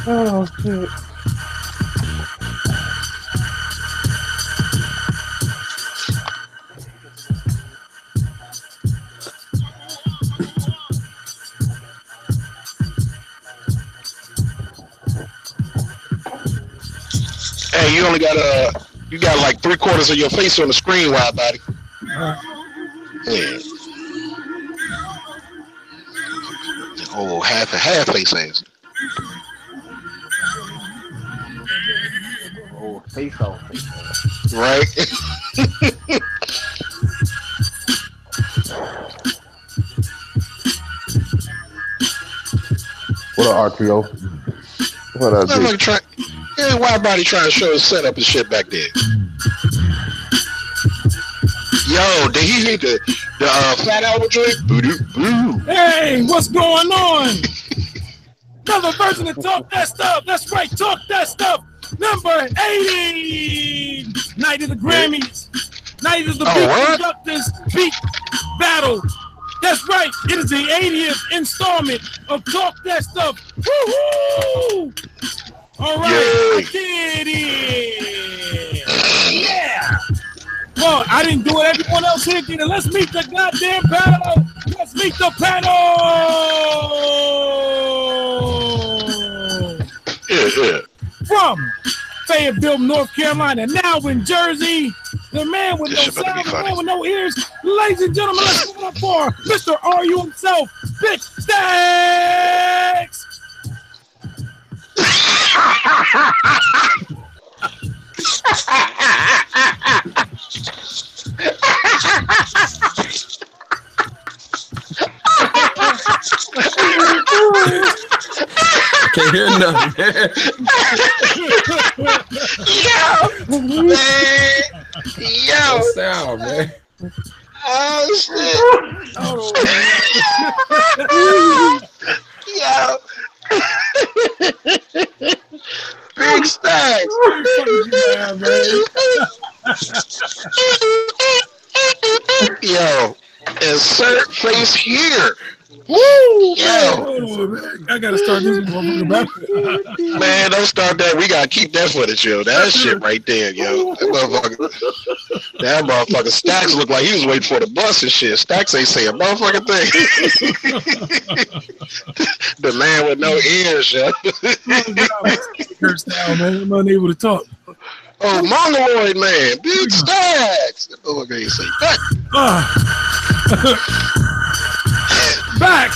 Oh shit. Hey, you only got you got like 3/4 of your face on the screen, wide body. Yeah. Oh, half face ass. Oh, face off. Right. What up, RTO? What up, dude? Yeah, wide body trying to show his setup and shit back there. Yo, did he hit the Fat Album joint? Hey, what's going on? Another version of Talk That Stuff. That's right, Talk That Stuff. Number 80. Night of the Grammys. Night of the Beat Conductors Beat Battle. That's right. It is the 80th installment of Talk That Stuff. Woo-hoo! All right, I did it. Yeah. Well, I didn't do it. Everyone else here did it. Let's meet the goddamn panel. Let's meet the panel. Yeah. From Fayetteville, North Carolina, now in Jersey, the man with no sound, the man with no ears. Ladies and gentlemen, let's give it up for Mr. RU himself, Big Stacks. Can't hear nothing, man. Yo, sound, man. Oh shit. Yo. Big Stacks. Yo, insert face here. Woo! Yo. I gotta start this motherfucker back. Man, don't start that. We gotta keep that footage, yo. That shit right there, yo. That motherfucker Stacks looked like he was waiting for the bus and shit. Stacks ain't saying a motherfucking thing. The man with no ears, yo. Cursed out, man. I'm unable to talk. Oh, Mongoloid man, Big Stacks. That motherfucker ain't say that. Back,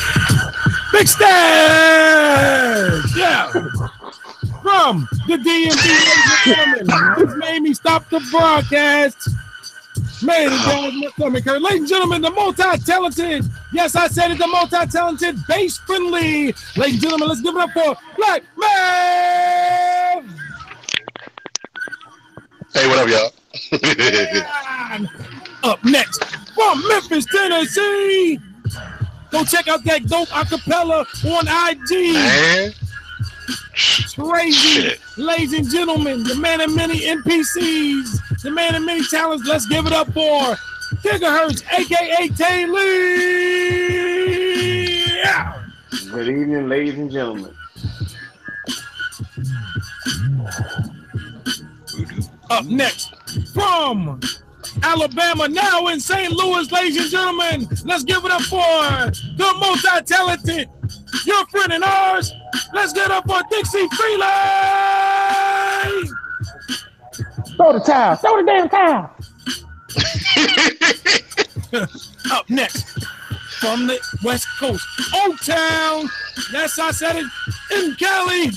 Big Stacks. Yeah. From the DMV, this made me stop the broadcast. Man, ladies and gentlemen, the multi-talented, yes, I said it, the multi-talented, bass-friendly. Ladies and gentlemen, let's give it up for Black Man. Hey, what up, y'all? Up next, from Memphis, Tennessee. Go check out that dope acapella on IG. Man. Crazy. Shit. Ladies and gentlemen, the man of many NPCs, the man of many talents. Let's give it up for Gigahertz, a.k.a. Taylor. Yeah. Good evening, ladies and gentlemen. Up next, from Alabama, now in St. Louis, ladies and gentlemen, let's give it up for the multi-talented, your friend and ours. Let's get up for Dixie Freeland. Throw the towel. Throw the damn towel. Up next, from the West Coast, O-Town. Yes, I said it, in Cali.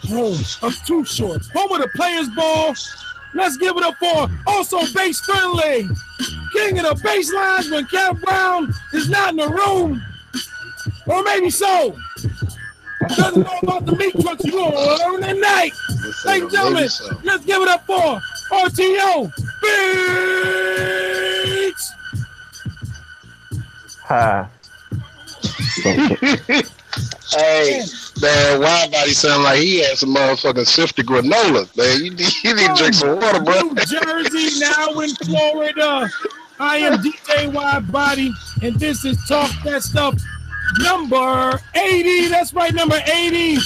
Home of Too Short, home of the Players Ball. Let's give it up for also bass friendly, king of the bass lines when Cat Brown is not in the room, or maybe so. Doesn't know about the meat trucks you will learn tonight. Ladies and gentlemen, let's give it up for RTO Beats. Hi. Hey, man, Widebody sound like he had some motherfucking sifted granola, man. You need to drink some water, bro. New Jersey, now in Florida. I am DJ Widebody, and this is Talk That Stuff. number 80. That's right, number 80.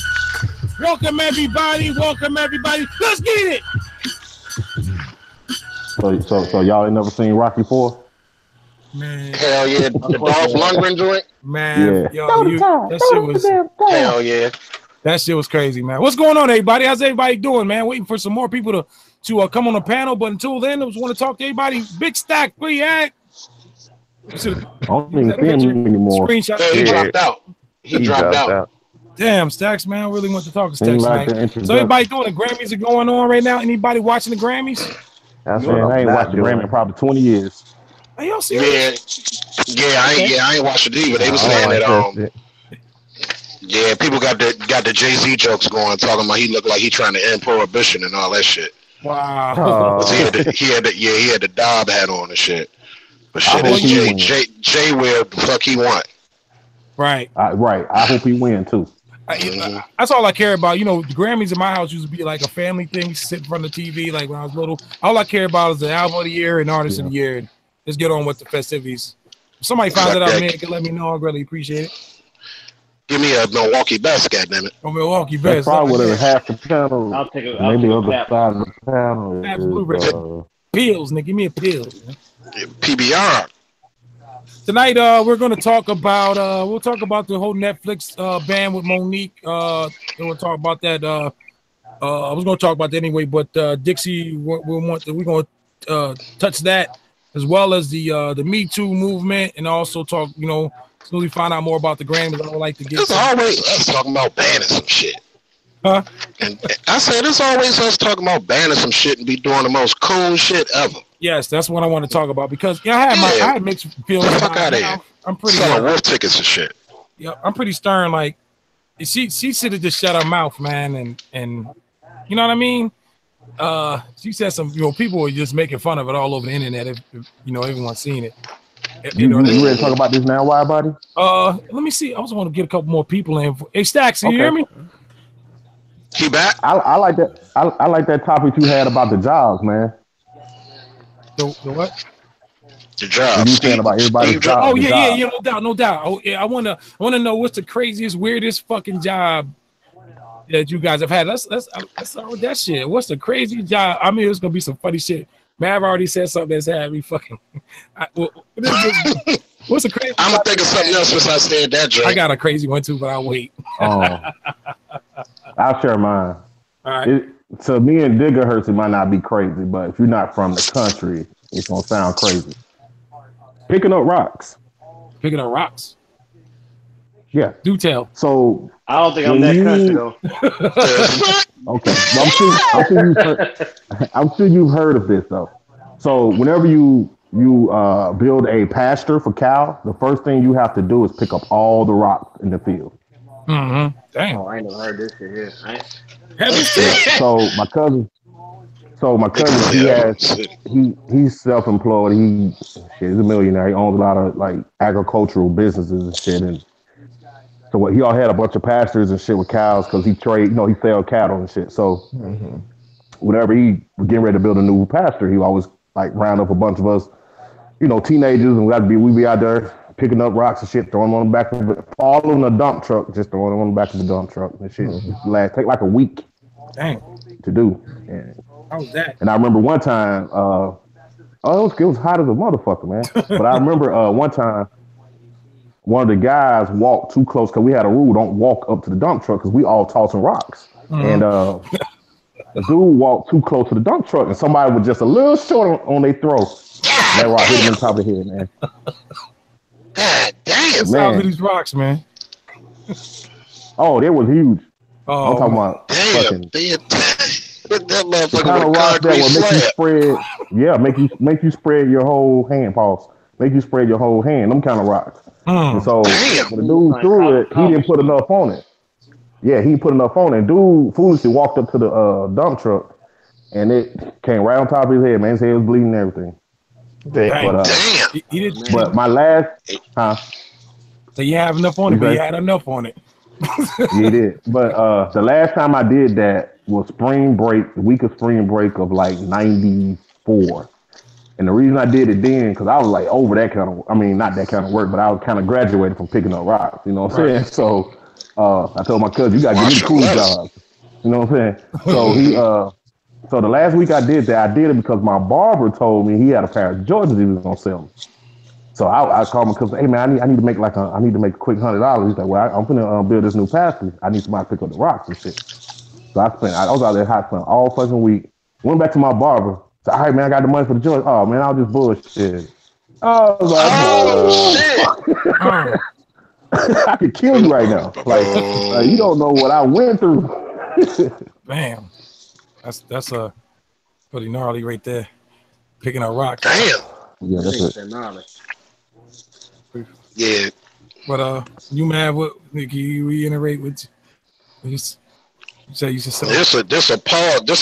Welcome everybody. Welcome everybody. Let's get it. So y'all ain't never seen Rocky 4? Man. Hell yeah, the Dolph Lundgren joint. Man, Yeah. that shit was. Hell yeah. That shit was crazy, man. What's going on, everybody? How's everybody doing, man? Waiting for some more people to come on the panel, but until then, I just want to talk to everybody. Big Stack, where you at? I don't even see him anymore. Screenshot. Yeah, he dropped out. He dropped out. Damn, Stacks, man. I really want to talk to Stacks Like tonight. So everybody doing the Grammys are going on right now. Anybody watching the Grammys? I ain't watched the Grammy in probably 20 years. Are y'all serious? I ain't watched it either. They were saying that yeah, people got the Jay-Z jokes going, talking about he looked like he trying to end prohibition and all that shit. Wow. He had the Dobb hat on and shit. But shit, Jay wear the fuck he want. Right. Right. I hope he win too. That's all I care about. You know, the Grammys in my house used to be like a family thing. Sit in front of the TV like when I was little. All I care about is the album of the year and artist of the year. And just get on with the festivities. If somebody finds it out, man, can let me know. I'd really appreciate it. Give me a Milwaukee Best, goddammit. Oh, Milwaukee Best. That's probably whatever half the panel. I'll take a maybe the other side of the panel. Absolute pills, Nick. Give me a pill. PBR. Tonight, we're going to talk about we'll talk about the whole Netflix ban with Monique. We'll talk about that. I was going to talk about that anyway, but Dixie, we're going to touch that as well as the metoo movement, and also talk. You know, so we find out more about the Grammys. I would like to get. It's always us talking about banning some shit. Huh? And I said it's always us talking about banning some shit and be doing the most cool shit ever. Yes, that's what I want to talk about because I had mixed feelings. Fuck out of here. I'm pretty selling wolf tickets and shit. Yeah, I'm pretty stern. Like she should have just shut her mouth, man, and you know what I mean. She said some. You know, people were just making fun of it all over the internet. If you know, everyone's seen it. You ready to talk about this now, WIDEBODY? Let me see. I also want to get a couple more people in. Hey, Stacks, you hear me? He back? I like that. I like that topic you had about the jobs, man. The what? The job. You saying about everybody's job? Oh yeah, no doubt. Oh yeah, I wanna know what's the craziest, weirdest fucking job that you guys have had. Let's start with that shit. What's the craziest job? I mean, it's gonna be some funny shit. Mav already said something that's had me fucking. What's the crazy? I'm gonna think of something else since I said that joke. I got a crazy one too, but I'll wait. I'll share mine. All right. To me and Diggerhurst, it might not be crazy, but if you're not from the country, it's gonna sound crazy. Picking up rocks. Picking up rocks. Yeah. Do tell. So I don't think I'm that country though. Okay. Well, I'm sure you've heard of this though. So whenever you build a pasture for cows, the first thing you have to do is pick up all the rocks in the field. Mm-hmm. Damn. Oh, I ain't never heard this shit here. So my cousin, he's self-employed. He's a millionaire. He owns a lot of like agricultural businesses and shit. And so he all had a bunch of pastures and shit with cows because he sell cattle and shit. So whenever he was getting ready to build a new pasture, he always like round up a bunch of us, teenagers, and we be out there picking up rocks and shit, throwing them on the back of it, all in a dump truck, just throwing them on the back of the dump truck and shit. Take like a week. Dang. To do. And, how was that? And I remember one time, it was hot as a motherfucker, man. But I remember one time, one of the guys walked too close because we had a rule: don't walk up to the dump truck because we all tossing rocks. And the dude walked too close to the dump truck, and somebody was just a little short on their throat. That rock hit him in the top of the head, man. God damn, man! These rocks, man. Oh, they was huge. Oh, I'm talking about fucking. That motherfucker kind of rock that will make you spread. Yeah, make you spread your whole hand. Pause. Make you spread your whole hand. Them kind of rocks. And so when the dude threw it, he didn't put enough on it. Yeah, he put enough on it. Dude foolishly walked up to the dump truck, and it came right on top of his head. Man, his head was bleeding and everything. Damn. But my last, So you have enough on it, but you had enough on it. You did. But the last time I did that was spring break, the week of spring break of like 94. And the reason I did it then, because I was like over that kind of, I mean, not that kind of work, but I was kind of graduated from picking up rocks. You know what I'm saying? So I told my cousin, you got to give me the cool jobs. You know what I'm saying? So so the last week I did that, I did it because my barber told me he had a pair of Jordans he was gonna sell me. So I called my cousin, hey man, I need to make a quick $100. He's like, well, I'm gonna build this new pasture. I need somebody to pick up the rocks and shit. So I was out there hot spent all fucking week. Went back to my barber. So, all right, man, I got the money for the Jordans. Oh man, I was just bullshit. I was like, shit. I could kill you right now. Like you don't know what I went through. Damn. That's a pretty gnarly right there. Picking up rocks. Damn. Yeah, that's it. Yeah. But you mad? What? Can you reiterate what you say? You should say This a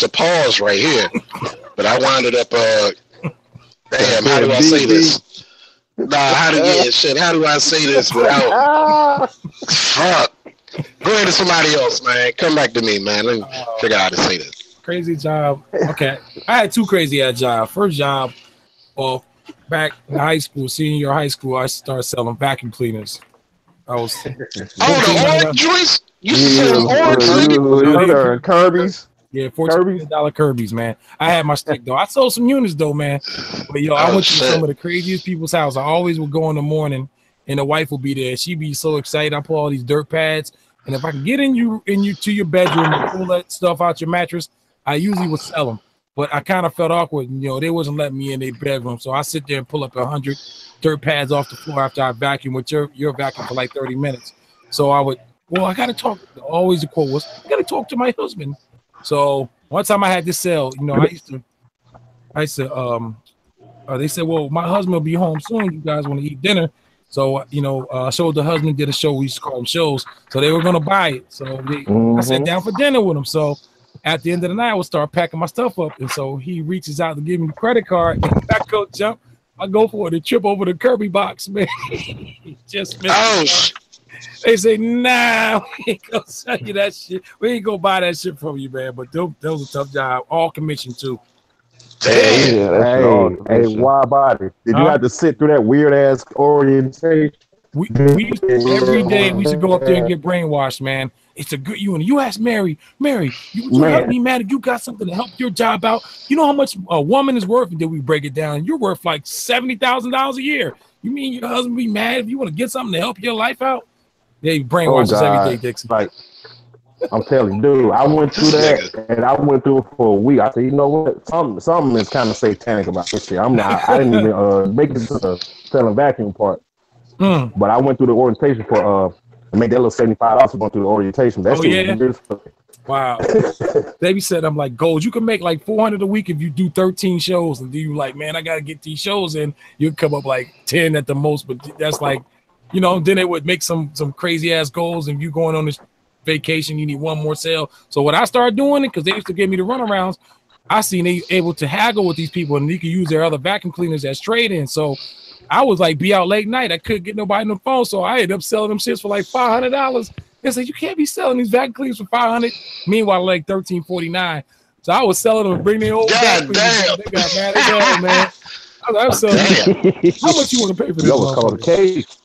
pause right here. But I winded up. Damn. How do I say this? Nah. How do I say this without? Fuck. Go ahead to somebody else, man. Come back to me, man. Let me figure out how to say this. Crazy job. Okay, I had two crazy ass jobs. First job, well, back in high school, senior year of high school, I started selling vacuum cleaners. I was the orange joints. You sell orange Kirby's. Yeah, $14 Kirby's, man. I had my stick though. I sold some units though, man. But yo, I went to some of the craziest people's house. I always would go in the morning, and the wife would be there. She'd be so excited. I pull all these dirt pads, and if I can get in you to your bedroom and pull that stuff out your mattress, I usually would sell them, but I kind of felt awkward. You know, they wasn't letting me in their bedroom, so I sit there and pull up 100 dirt pads off the floor after I vacuum with your vacuum for like 30 minutes. So I gotta talk. Always the quote was, I gotta talk to my husband. So one time I had this sale. You know, I used to. They said, well, my husband will be home soon. You guys want to eat dinner? So I showed the husband did a show. We used to call them shows. So they were gonna buy it. So I sat down for dinner with him. So at the end of the night, I would start packing my stuff up. And so he reaches out to give me the credit card. And I go jump. I go for it and trip over the Kirby box, man. Just missed They say, nah, we ain't gonna sell you that shit. We ain't gonna buy that shit from you, man. But that was a tough job. All commission, too. Hey, WIDEBODY. Did you have to sit through that weird-ass orientation? We used to, every day we should go up there and get brainwashed, man. It's a good you ask Mary, you help me, man. If you got something to help your job out, you know how much a woman is worth, and then we break it down. You're worth like $70,000 a year. You mean your husband be mad if you want to get something to help your life out? They brainwash us every day, Dixon. Like, I'm telling you, dude, I went through that, and I went through it for a week. I said, you know what? Something is kind of satanic about this shit. I didn't even make it to the selling vacuum part. But I went through the orientation for to make that little $75 going through the orientation. That shit was wow. They said I'm like gold. You can make like $400 a week if you do 13 shows, and do you like, man, I gotta get these shows in. You come up like 10 at the most, but that's like, then they would make some crazy ass goals. And if you going on this vacation, you need one more sale. So what I started doing it, because they used to give me the runarounds, I seen they able to haggle with these people, and you can use their other vacuum cleaners as trade-in. So I was like, be out late night. I couldn't get nobody on the phone, so I ended up selling them shits for like $500. They said, you can't be selling these vacuum cleaners for $500. Meanwhile, like $13.49. So I was selling them, bring their old vacuum cleaners. They got mad as hell, man. I was selling them. How much you want to pay for this? That was called a case.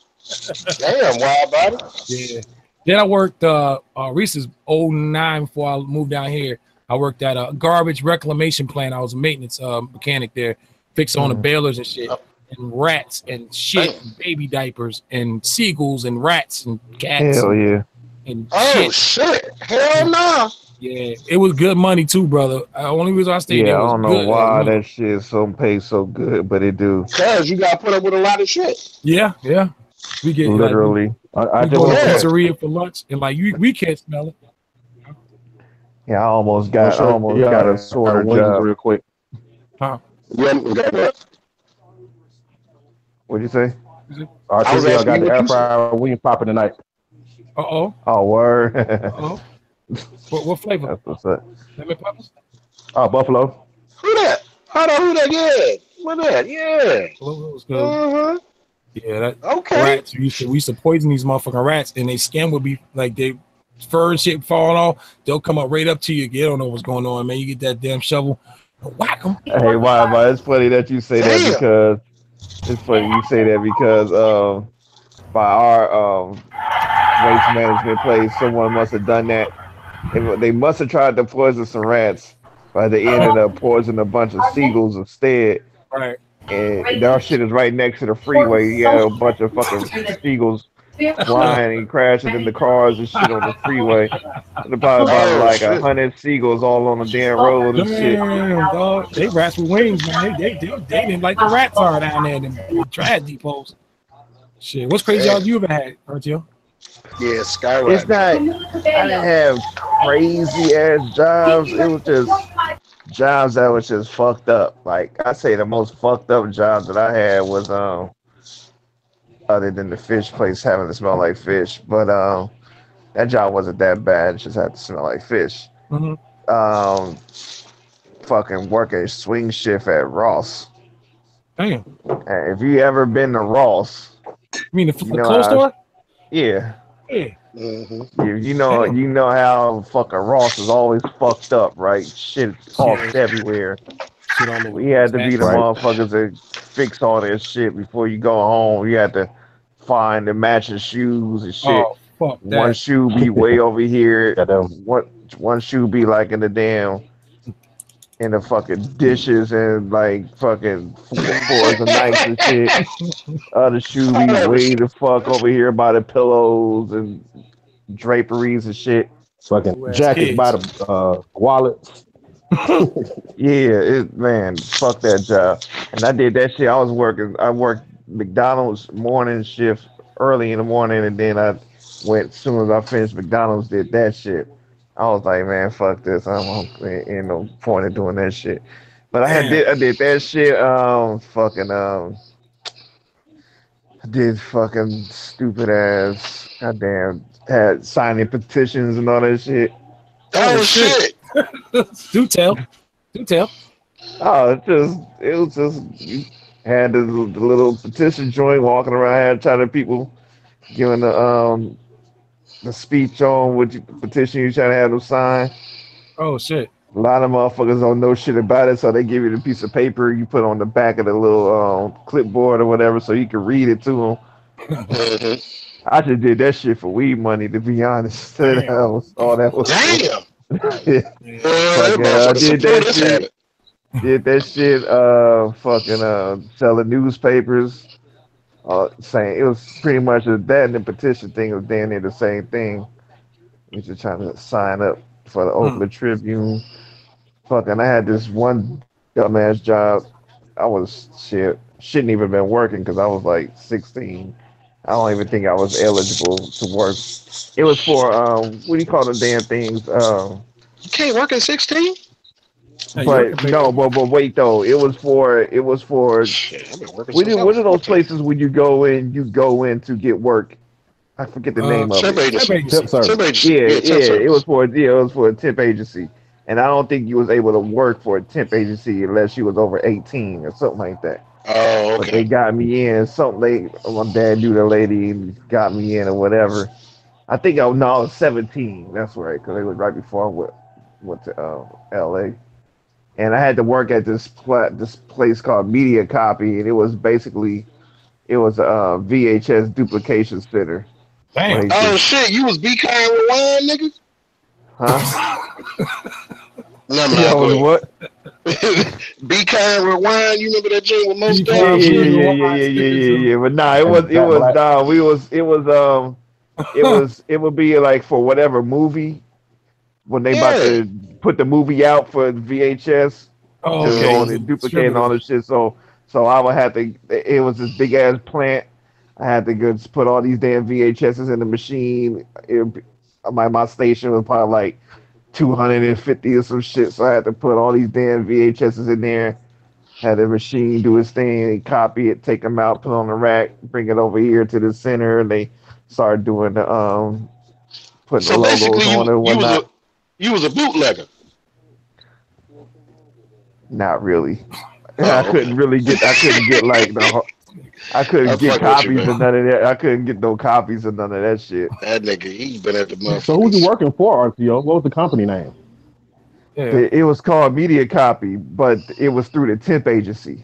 Damn, WIDEBODY. Yeah. Then I worked Reese's 09 before I moved down here. I worked at a garbage reclamation plant. I was a maintenance mechanic there, fixing on the balers and shit. And rats and shit, and baby diapers and seagulls and rats and cats. Hell yeah. And shit. Hell no. Yeah, it was good money too, brother. The only reason I stayed there was I don't know why that shit pays so good, but it do. Because you got to put up with a lot of shit. Yeah. We get literally. I go to pizzeria for lunch, and like we can't smell it. Yeah, I almost got a sort of job real quick. Huh? What'd you say? I got the air fryer wing popping tonight. Oh, word. What flavor? That's what's up. Lemon peppers? Buffalo. Who that? Hold on, who that? Yeah. What that? Yeah. Buffalo was good. Yeah, that okay. Rats. We used to poison these motherfucking rats, and they skin would be like they fur and shit falling off. They'll come up right up to you. You don't know what's going on, man. You get that damn shovel, Whack 'em. Hey, why? It's funny that you say that Damn. because it's funny you say that because by our waste management place, someone must have done that. They must have tried to poison some rats, but they ended up poisoning a bunch of seagulls instead. Right. And our shit is right next to the freeway. You had a bunch of fucking seagulls flying and crashing into cars and shit on the freeway. There's probably about Oh like shit. 100 seagulls all on the damn road and shit. Damn, dog. They rats with wings, man. They didn't like the rats are down there in the trash depots. Shit, what's crazy y'all you ever had, Artio? Yeah, Skyrock. It's not. I didn't have crazy ass jobs. It was just jobs that was just fucked up. Like I say, the most fucked up jobs that I had was other than the fish place having to smell like fish, but that job wasn't that bad. It just had to smell like fish. Mm-hmm. Fucking work a swing shift at Ross. Damn. And if you ever been to Ross, You mean the you know clothes store? yeah. Yeah. Mm-hmm. You know how fucking Ross is always fucked up, right? Shit tossed everywhere. Shit all over. We had to be the Right. motherfuckers that fix all that shit before you go home. You had to find the matching shoes and shit. Oh, fuck that. One shoe be way over here. Yeah, them. One shoe be like in the fucking dishes and like fucking floors and nights and shit. Other shoe be way the fuck over here by the pillows and draperies and shit. Fucking Whereas jackets kids. by the wallets. Yeah, man, fuck that job. And I did that shit. I worked McDonald's morning shift early in the morning, and then I went as soon as I finished McDonald's, did that shit. I was like, man, fuck this. Ain't no point in doing that shit. But I did that shit. I did fucking stupid ass. Goddamn, had signing petitions and all that shit. Oh shit. Do tell. Oh, it was just you had the little petition joint walking around, had trying to people giving the speech on which petition you trying to have them sign. Oh shit. A lot of motherfuckers don't know shit about it, so they give you the piece of paper you put on the back of the little clipboard or whatever, so you can read it to them. Mm-hmm. I just did that shit for weed money, to be honest. That was all that was. Damn. Fucking, did that shit. Did that shit. Selling newspapers. Saying it was pretty much that and the petition thing was damn near the same thing. We just trying to sign up for the Oakland Tribune. Fucking, I had this one dumbass job. I was shouldn't even been working because I was like 16. I don't even think I was eligible to work. It was for what do you call the damn things? You can't work at 16? But no, but wait though. It was for Shit, I've been working what since I are was those 14. places when you go in to get work? I forget the name of Temp it. agency. Tip service. Temp agency. Yeah, temp it service. was for a temp agency. And I don't think you was able to work for a temp agency unless you was over 18 or something like that. Oh, But they okay. got me in. My dad knew the lady and got me in or whatever. I think I was 17. That's right, because it was right before I went to LA. And I had to work at this place called Media Copy, and it was a VHS duplication center. Damn. Oh shit, you was Be Kind Rewind, nigga? Huh? No, Yeah, man. what? Be Kind Rewind, you remember that joint with most Yeah, days? yeah. But nah, it would be like for whatever movie when they about to put the movie out for VHS, Oh, just okay. going and duplicating all the shit. So I would have to. It was this big ass plant. I had to go just put all these damn VHSs in the machine. My station was probably like 250 or some shit, so I had to put all these damn VHSs in there. Had the machine do its thing, copy it, take them out, put it on the rack, bring it over here to the center, and they started doing the putting So the logos basically, on it and whatnot. you was a bootlegger. Not really. Oh, I couldn't get like I couldn't I get fuck with you, copies man. of none of that. I couldn't get no copies of none of that shit. That nigga, he been at the motherfucker. So who you working for, RTO? What was the company name? Yeah. It was called Media Copy, but it was through the temp agency.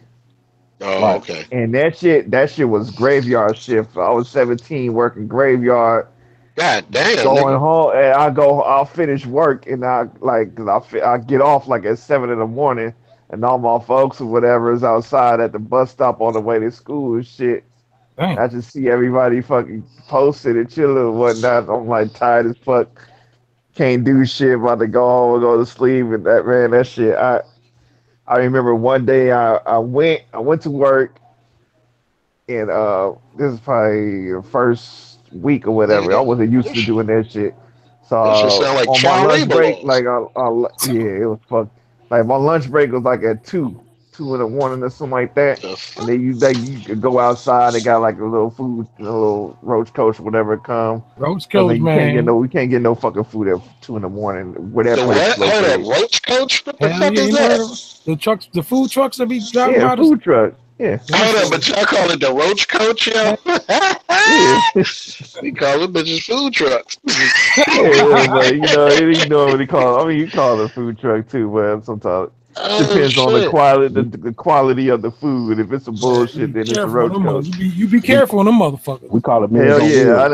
Oh, Right. okay. And that shit was graveyard shift. I was 17 working graveyard, God damn, going nigga. home, and I'll finish work, and I get off like at 7 in the morning, and all my folks or whatever is outside at the bus stop on the way to school and shit. I Damn. just see everybody fucking posted and chilling and whatnot. I'm like tired as fuck, can't do shit, about to go home and go to sleep, and that shit. I remember one day I went to work, and this is probably the first week or whatever. I Nigga, wasn't used to doing that shit. So that shit sound like on my child lunch labor break, laws. yeah, it was fucked. Like my lunch break was like at 2 in the morning or something like that. The And fuck? then you could go outside. They got like a little food, a little roach coach, whatever come. Roach Cause coach, you can't get man. we can't get no fucking food at 2 in the morning where that The place what? is Hold up, located. roach coach? What the Hell fuck yeah, is you never heard of that? the trucks, the food trucks that be driving Yeah, by the food truck. Yeah, Hold up, but y'all call it the roach coach, yo? yeah. We call it bitches food trucks. Yeah, but you know what they call it. I mean, you call it a food truck too, but sometimes it Oh depends on the shit. quality, the quality of the food. If it's some Man, you bullshit, be then it's a careful on roach them coach. you be careful on them motherfuckers. We call it Meals Hell on yeah, Wheels. I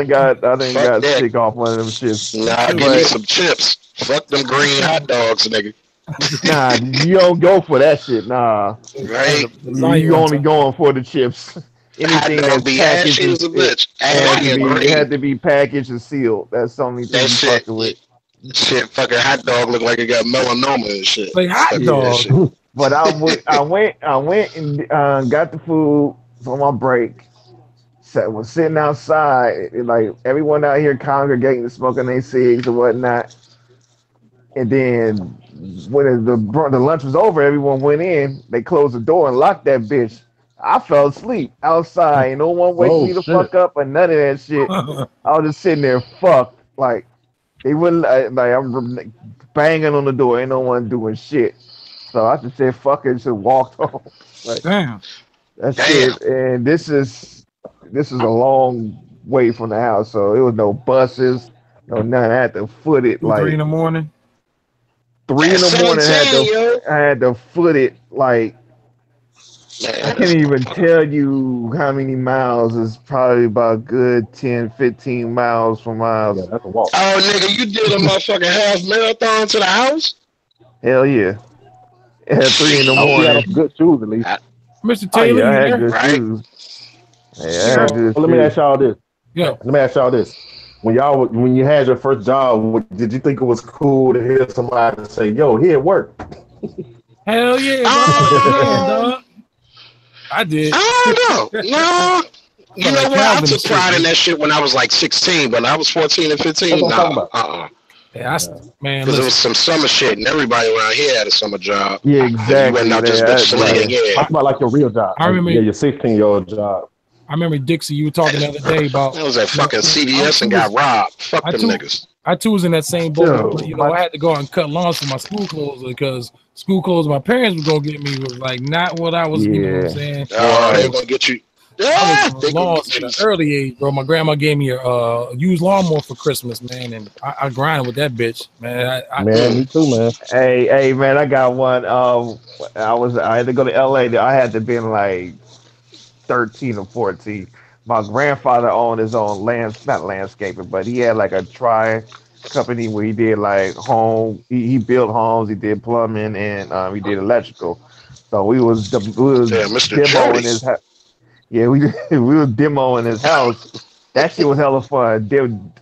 done Fuck got that. sick off one of them shits. Nah, give me But some chips. Fuck them green hot dogs, nigga. nah, you don't go for that shit. Nah, Right? you only going for the chips. Hot Anything dog that's be packaged ashy as a bitch. Ashy and it green. had to be packaged and sealed. That's the only thing That you shit. fucking with. Shit, fucking hot dog look like it got melanoma and shit. Like hot Fuck that Yeah. dog. shit. But I went and got the food for my break. Was sitting outside, and, like everyone out here congregating, smoking their cigs and whatnot. And then when the lunch was over, everyone went in. They closed the door and locked that bitch. I fell asleep outside. And no one wake Oh me the shit. fuck up or none of that shit. I was just sitting there fucked. Like they wouldn't like I'm banging on the door. Ain't no one doing shit. So I just said fuck it, just walked home. Like Damn. that's Damn. it. And this is a long way from the house, so it was no buses, no nothing. I had to foot it 2, 3 in like the morning. 3 in the morning. Yo. I had to foot it like Man, I can't even tell you how many miles. It's probably about a good 10, 15 miles from my Yeah, house. that's a walk. oh, nigga, you did a motherfucking half marathon to the house? Hell yeah. At 3 in the I hope you had morning. on some good shoes at least. Mr. Oh Taylor, yeah, I you had there? good Right. shoes. Yeah, I So, had good Let me shoes. ask y'all this. yeah. Let me ask y'all this. When you had your first job, did you think it was cool to hear somebody say, "Yo, here it work"? Hell yeah, bro. Yeah, dog. I did. I don't know. No. You Felt know like what? I Calvin took and shit, pride in man. that shit when I was like 16, but I was 14 and That's 15. what I'm talking Nah. about. Yeah, man, Because it was listen. some summer shit, and everybody around here had a summer job. Yeah, And you exactly. wasn't out this bitch slinging, yeah. Talk about like your real job. I remember- Yeah, your 16-year-old job. I remember Dixie, you were talking the other day about. That was at fucking I CVS and too got robbed. Fuck I them too- niggas. I too was in that same boat, Yo, but I had to go out and cut lawns for my school clothes because school clothes my parents were gonna get me was like not what I was. You know what I'm Yeah. saying? Oh, Boy. they gonna get you. I Yeah, was they doing gonna lawns get at you. an early age, bro. My grandma gave me a used lawnmower for Christmas, man, and I grinded with that bitch, man. Man, me too, man. Hey, man, I got one. I had to go to LA. I had to be in like 13 or 14. My grandfather owned his own not landscaping, but he had like a tri company where he did like he built homes, he did plumbing, and he did electrical. So we was Yeah, Mr. demoing Jody. his house. Yeah, we was demoing his house. That shit was hella fun.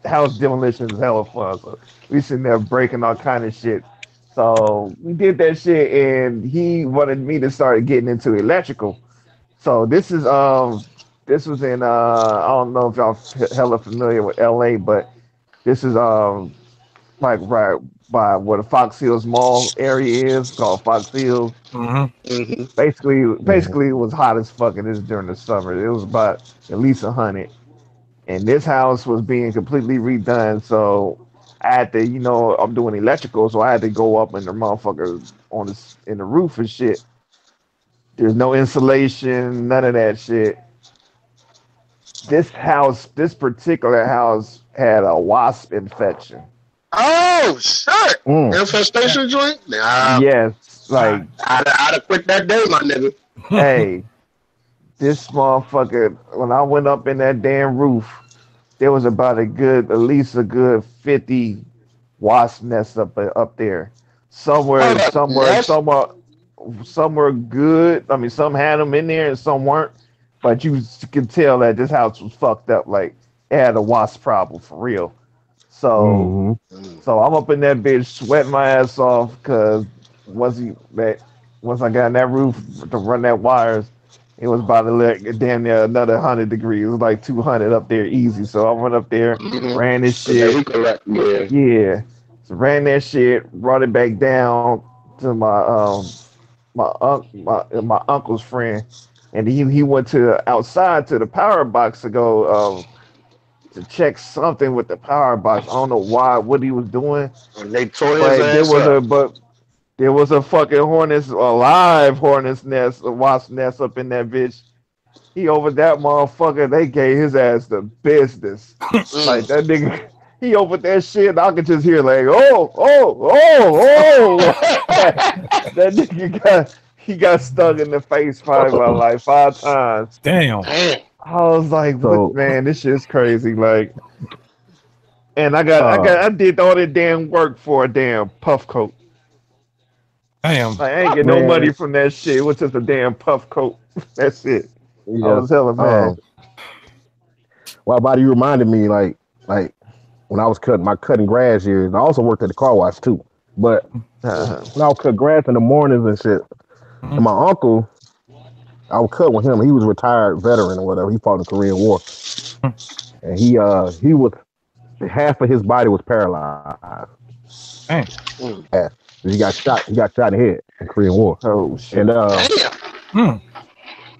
House demolition was hella fun. So we sitting there breaking all kind of shit. So we did that shit, and he wanted me to start getting into electrical. So this was in I don't know if y'all hella familiar with LA, but this is like right by where the Fox Hills Mall area is called Fox Hills. Mm-hmm. Basically it was hot as fuck. It is during the summer. It was about at least 100, and this house was being completely redone. So I had to, I'm doing electrical, so I had to go up in the motherfucker in the roof and shit. There's no insulation, none of that shit. This particular house had a wasp infection. Oh shit! Infestation joint? Nah. Yes, like I'd have quit that day, my nigga. hey, this motherfucker. When I went up in that damn roof, there was about at least a good 50 wasp nests up there. Somewhere, somewhere good. I mean, some had them in there and some weren't. But you could tell that this house was fucked up. Like it had a wasp problem for real. So, so I'm up in that bitch sweating my ass off because once I got in that roof to run that wires, it was about to damn near another 100 degrees. It was like 200 up there easy. So I went up there, ran this shit. Yeah. So ran that shit, brought it back down to my uncle's friend, and he went outside to the power box to go to check something with the power box. I don't know what he was doing. And they tore his ass up. There was a fucking live hornet's nest, a wasp nest up in that bitch. He over that motherfucker, they gave his ass the business. Like that nigga, he opened that shit, and I could just hear like, oh. That nigga got stung in the face probably about like 5 times. Damn. I was like, man, this shit's crazy. Like, and I did all that damn work for a damn puff coat. Damn. Like, I ain't get no money from that shit. It was just a damn puff coat. That's it. Yeah. I was hella mad. Well, buddy, you reminded me like when I was cutting grass years. I also worked at the car wash too. But when I would cut grass in the mornings and shit, and my uncle, I would cut with him. He was a retired veteran or whatever. He fought in the Korean War, and he was half of his body was paralyzed. Dang. Yeah. He got shot. He got shot in the head in the Korean War. Oh shit! And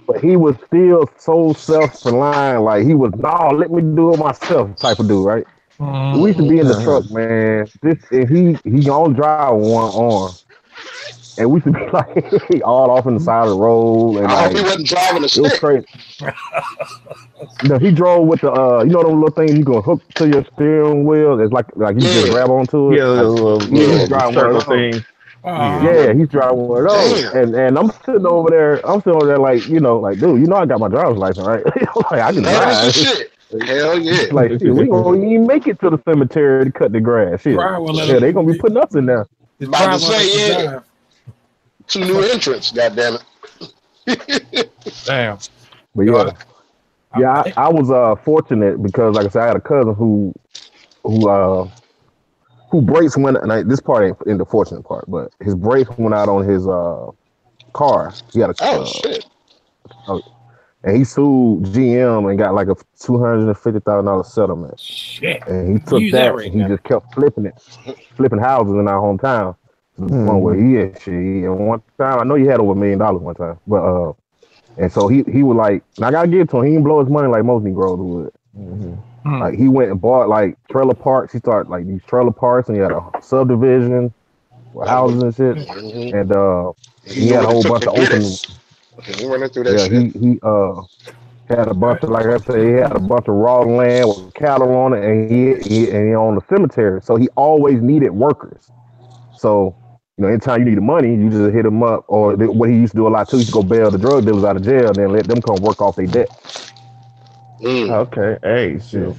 but he was still so self-reliant. Like he was, no, let me do it myself type of dude, right? We used to be in the truck, man. He only drive with one arm, and we used to be like all off in the side of the road. And I hope he wasn't driving a stick. It was crazy. No, he drove with the you know those little things you can hook to your steering wheel. It's like you just grab onto it. Yeah, he's driving one of those things. Yeah, he's driving one of those. And I'm sitting over there like, like, dude, I got my driver's license, right? Like I can drive. Shit. Hell yeah. Like shit, we gonna even make it to the cemetery to cut the grass. Shit. Yeah, they gonna be putting us in there. About to say, yeah. 2 new entrants, goddammit. Damn. But yeah, I was fortunate because, like I said, I had a cousin who brakes went. And this part ain't in the fortunate part, but his brakes went out on his car. He had a shit. And he sued GM and got like a $250,000 settlement. Shit. And he took that and he just kept flipping houses in our hometown. To the point where and one time I know he had over $1 million one time, but and so he was like, and I gotta give it to him. He didn't blow his money like most Negroes would. Like he went and bought like trailer parks. He started like these trailer parks, and he had a subdivision with houses and shit. And he had a whole bunch of open. He running through that shit. He had a bunch of, like I said, he had a bunch of raw land with cattle on it, and he owned a cemetery. So he always needed workers. So anytime you needed money, you just hit him up. Or what he used to do a lot too, he used to go bail the drug dealers out of jail, and then let them come work off their debt. Okay, hey, shit.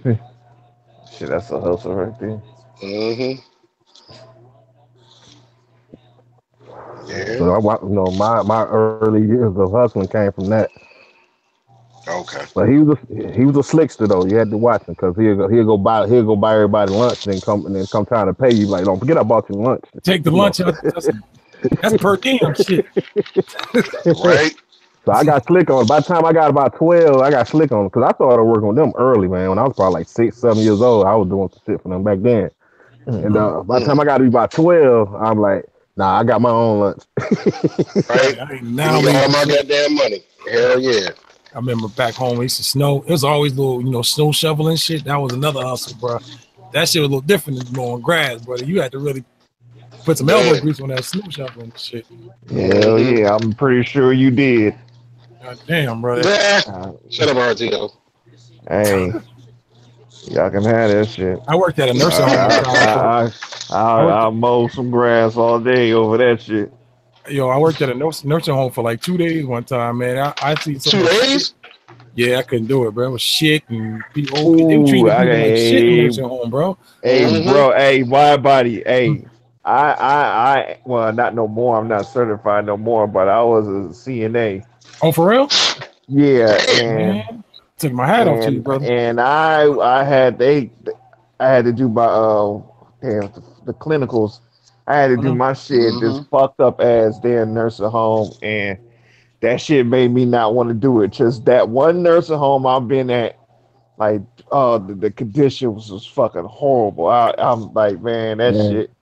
Shit, that's a hustle right there. Yeah. So my early years of hustling came from that. Okay. But he was a slickster though. You had to watch him because he'll go buy everybody lunch and then come time to pay you. Like, don't forget I bought you lunch. Take the lunch out. That's per diem shit. Right. So I got slick on it. By the time I got about 12, I got slick on it because I started working with them early, man. When I was probably like 6, 7 years old, I was doing some shit for them back then. And by the time I got to be about 12, I'm like, nah, I got my own lunch. Right. Now all my goddamn money. Hell yeah. I remember back home, it used to snow. It was always little, snow shoveling shit. That was another hustle, bro. That shit was a little different than mowing grass, brother. You had to really put some elbow grease on that snow shoveling shit. Hell yeah, I'm pretty sure you did. God damn, bro. Shut up, RTO. Hey. Y'all can have that shit. I worked at a nursing home. I mow some grass all day over that shit. I worked at a nursing home for like 2 days one time, man. I see so 2 much days? shit. Yeah, I couldn't do it, bro. It was shit and people. Ooh, They treated people like shit in the nursing home, bro. Hey, bro. Hey, wide body. Hey, I. Well, not no more. I'm not certified no more, but I was a CNA. Oh, for real? Yeah, and Man, took my hat off to you, brother. And I had to do my the clinicals. I had to do my shit this fucked up ass damn nursing home, and that shit made me not want to do it. Just that one nursing home I've been at, like, the conditions was fucking horrible. I'm like, man, that shit.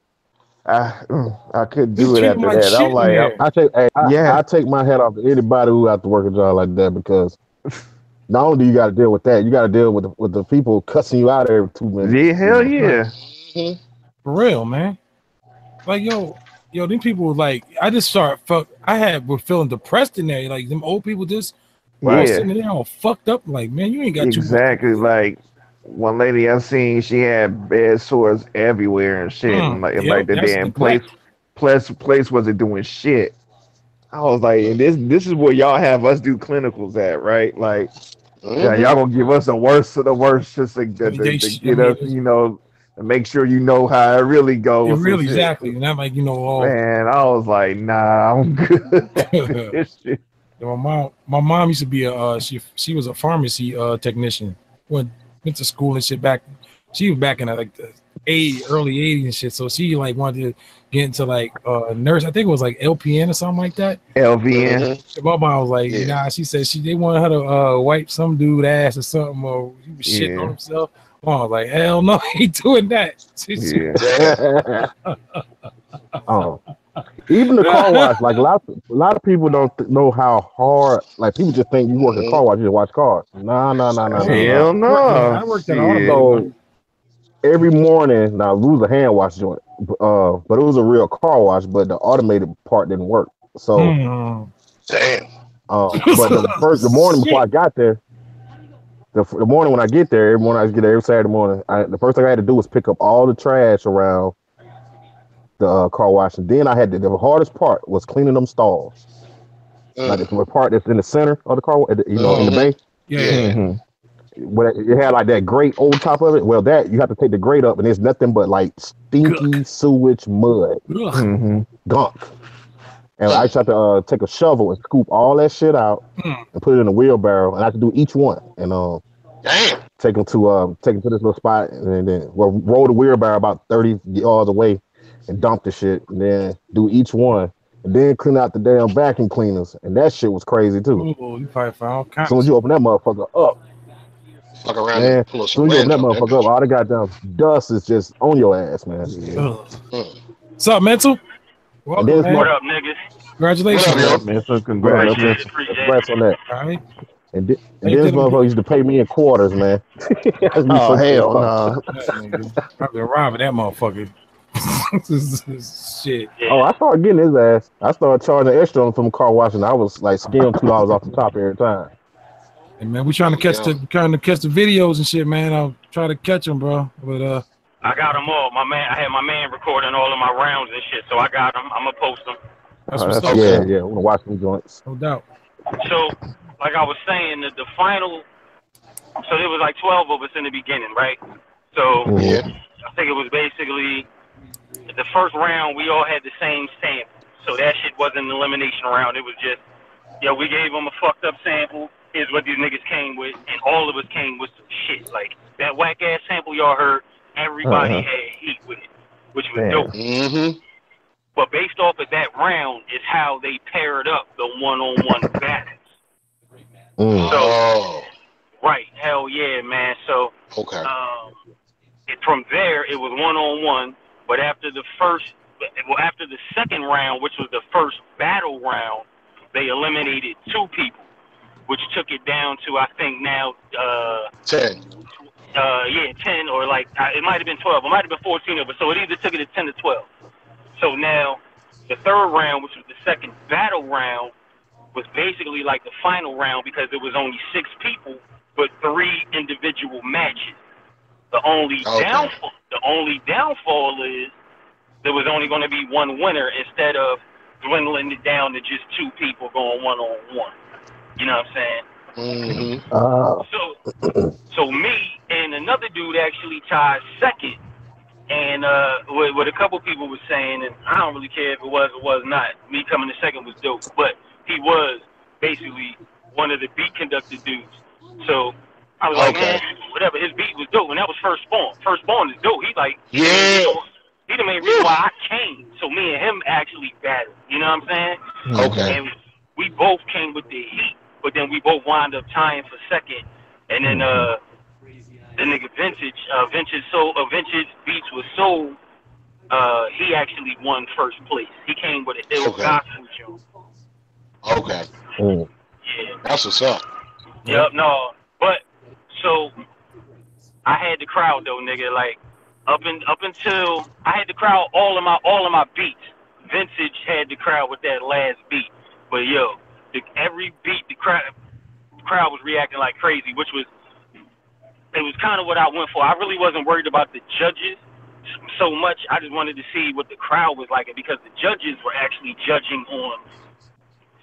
I couldn't do it after that. I'm like, I take my hat off to anybody who have to work a job like that, because not only do you got to deal with that, you got to deal with the people cussing you out every 2 minutes. Yeah, hell yeah. For real, man. Like, yo, them people were like, I was feeling depressed in there. Like, them old people just sitting there all fucked up. Like, man, you ain't got exactly. Like, one lady I seen, she had bed sores everywhere and shit, and like the damn place wasn't doing shit. I was like, and this is where y'all have us do clinicals at, right? Like, yeah, y'all gonna give us the worst of the worst, just to get us, to make sure you know how it really goes. Really, exactly. And I'm like, man, I was like, nah, I'm good. This shit. My mom used to be she was a pharmacy technician. Went to school and shit back. She was back in like the early 80s and shit. So she like wanted to get into like nurse. I think it was like LPN or something like that. LVN. My mom was like, nah. She said they wanted her to wipe some dude ass or something, or he was shitting on himself. Mom was like, hell no, he ain't doing that. Even the car wash, like a lot of people don't know how hard. Like, people just think you work at car wash, you just watch cars. Nah. Hell no. I worked at auto. Every morning, now it was a hand wash joint, but it was a real car wash, but the automated part didn't work. So, damn. But the morning before I got there, the morning when I get there, every morning I get there every Saturday morning, the first thing I had to do was pick up all the trash around the car wash, and then I had the hardest part was cleaning them stalls, like the part that's in the center of the car, in the bay. Yeah. But it had like that grate over top of it. Well, that you have to take the grate up, and there's nothing but like stinky sewage mud, gunk. And I just have to take a shovel and scoop all that shit out and put it in a wheelbarrow, and I have to do each one and take them to this little spot, and then roll the wheelbarrow about 30 yards away and dump the shit, and then do each one, and then clean out the damn vacuum cleaners, and that shit was crazy too. Ooh, you probably found as soon as you open that motherfucker up. Fuck around and pull some that motherfucker up, all the goddamn dust is just on your ass, man. What's up, Mental? Welcome, man. What up, niggas? Congratulations, what up, man. Congratulations. Congrats on that. All right. And this motherfucker used to pay me in quarters, man. Oh, hell no. I've been robbing that motherfucker. Shit. Oh, I started getting his ass. I started charging extra from car washing. I was like skimming $2 off the top every time. Hey, man, we trying to catch the videos and shit, man. I'll try to catch them, bro. But I got them all. I had my man recording all of my rounds and shit, so I got them. I'm gonna post them. That's what's up. Yeah. I want to watch them joints. No doubt. So, like I was saying, the final. So there was like 12 of us in the beginning, right? So I think it was basically the first round. We all had the same sample, so that shit wasn't an elimination round. It was just, we gave them a fucked up sample. Here's what these niggas came with, and all of us came with some shit. Like, that whack-ass sample y'all heard, everybody had heat with it, which was dope. But based off of that round is how they paired up the one-on-one battles. So, right, hell yeah, man. So, from there, it was one-on-one, but after the second round, which was the first battle round, they eliminated 2 people, which took it down to, I think now, 10. 10, or like, it might have been 12. It might have been 14 of us. So it either took it to 10 to 12. So now, the third round, which was the second battle round, was basically like the final round because it was only 6 people, but 3 individual matches. The only Okay. downfall is there was only going to be one winner instead of dwindling it down to just two people going one on one. You know what I'm saying? So me and another dude actually tied second, and what a couple people were saying, and I don't really care if it was or was not. Me coming to second was dope, but he was basically one of the beat conductor dudes. So I was like, man, whatever. His beat was dope, and that was First Spawn. First Spawn is dope. He's like, he the main reason why I came. So me and him actually battled. You know what I'm saying? Okay. And we both came with the heat, but then we both wound up tying for second. And then the nigga Vintage Beats was sold. He actually won first place. He came with a ill gospel show. Okay. Yeah. That's what's up. Yep. No. But so I had the crowd though, nigga. Like up until I had the crowd all of my beats. Vintage had the crowd with that last beat. But yo, every beat the crowd was reacting like crazy, which was kind of what I went for. I really wasn't worried about the judges so much. I just wanted to see what the crowd was like, and because the judges were actually judging on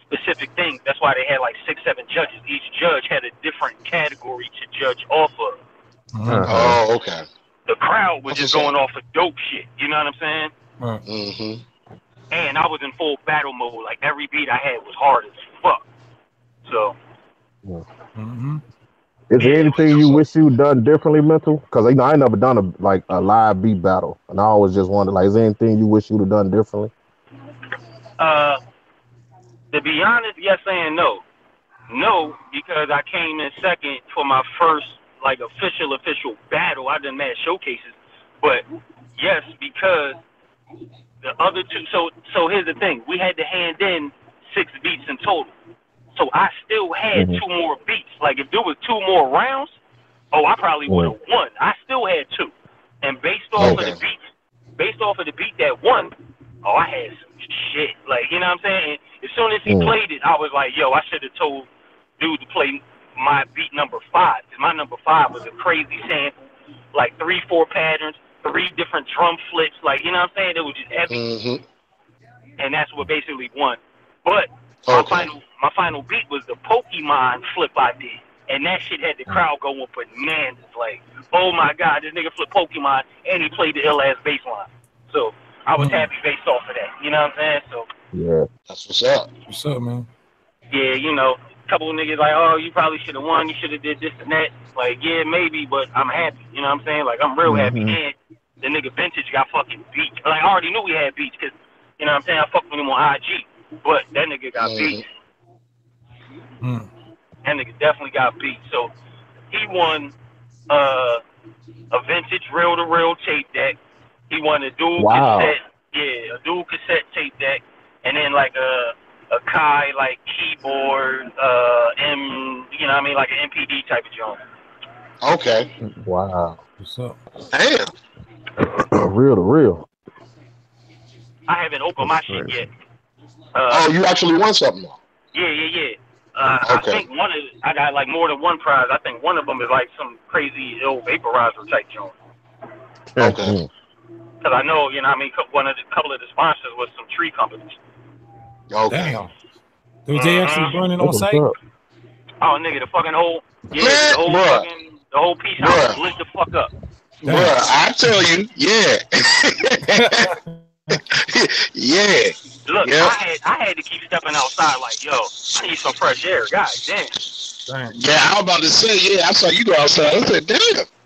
specific things. That's why they had like 6-7 judges. Each judge had a different category to judge off of. Oh, okay. The crowd was just going off of dope shit. You know what I'm saying? And I was in full battle mode. Like every beat I had was hard as fuck. So. Is there anything you wish you'd done differently, Mental? Because I ain't never done a live beat battle, and I always just wonder, like, is there anything you wish you'd have done differently? To be honest, yes and no. No, because I came in second for my first like official battle. I done mad showcases, but yes, because the other two. So here's the thing: we had to hand in 6 beats in total. So I still had 2 more beats. Like if there was 2 more rounds, I probably would have won. I still had 2, and based off of the beat that won, I had some shit. Like you know what I'm saying? And as soon as he played it, I was like, yo, I should have told dude to play my beat number 5, because my number 5 was a crazy sample, like 3-4 patterns, 3 different drum flips. Like you know what I'm saying? It was just heavy, and that's what basically won. But my final beat was the Pokemon flip I did, and that shit had the crowd going bananas. Like, oh my god, this nigga flipped Pokemon, and he played the ill ass bass line. So I was happy based off of that. You know what I'm saying? So yeah, that's what's up. What's up, man? Yeah, you know, a couple of niggas like, oh, you probably should have won. You should have did this and that. Like, yeah, maybe, but I'm happy. You know what I'm saying? Like, I'm real happy. And the nigga Vintage got fucking beat. Like, I already knew he had beats because, you know what I'm saying, I fucked with him on IG. But that nigga got beat. That nigga definitely got beat. So he won a Vintage reel-to-reel tape deck. He won a dual cassette. Yeah, a dual cassette tape deck. And then, like, a Kai, like, keyboard, you know what I mean, like an MPD type of joint. Okay. Wow. What's up? Damn. Real to real. I haven't opened my shit yet. You actually won something? Yeah. I think I got like more than one prize. I think one of them is like some crazy ill vaporizer type joint. Okay. Because I know, you know what I mean, couple of the sponsors was some tree companies. Okay. Damn. Was they actually burning on site? Oh, nigga, the fucking whole, the whole piece house lit the fuck up. Bruh, I tell you, yeah. Look, I had to keep stepping outside like, yo, I need some fresh air. God damn. Yeah, I was about to say, I saw you go outside. I said, damn.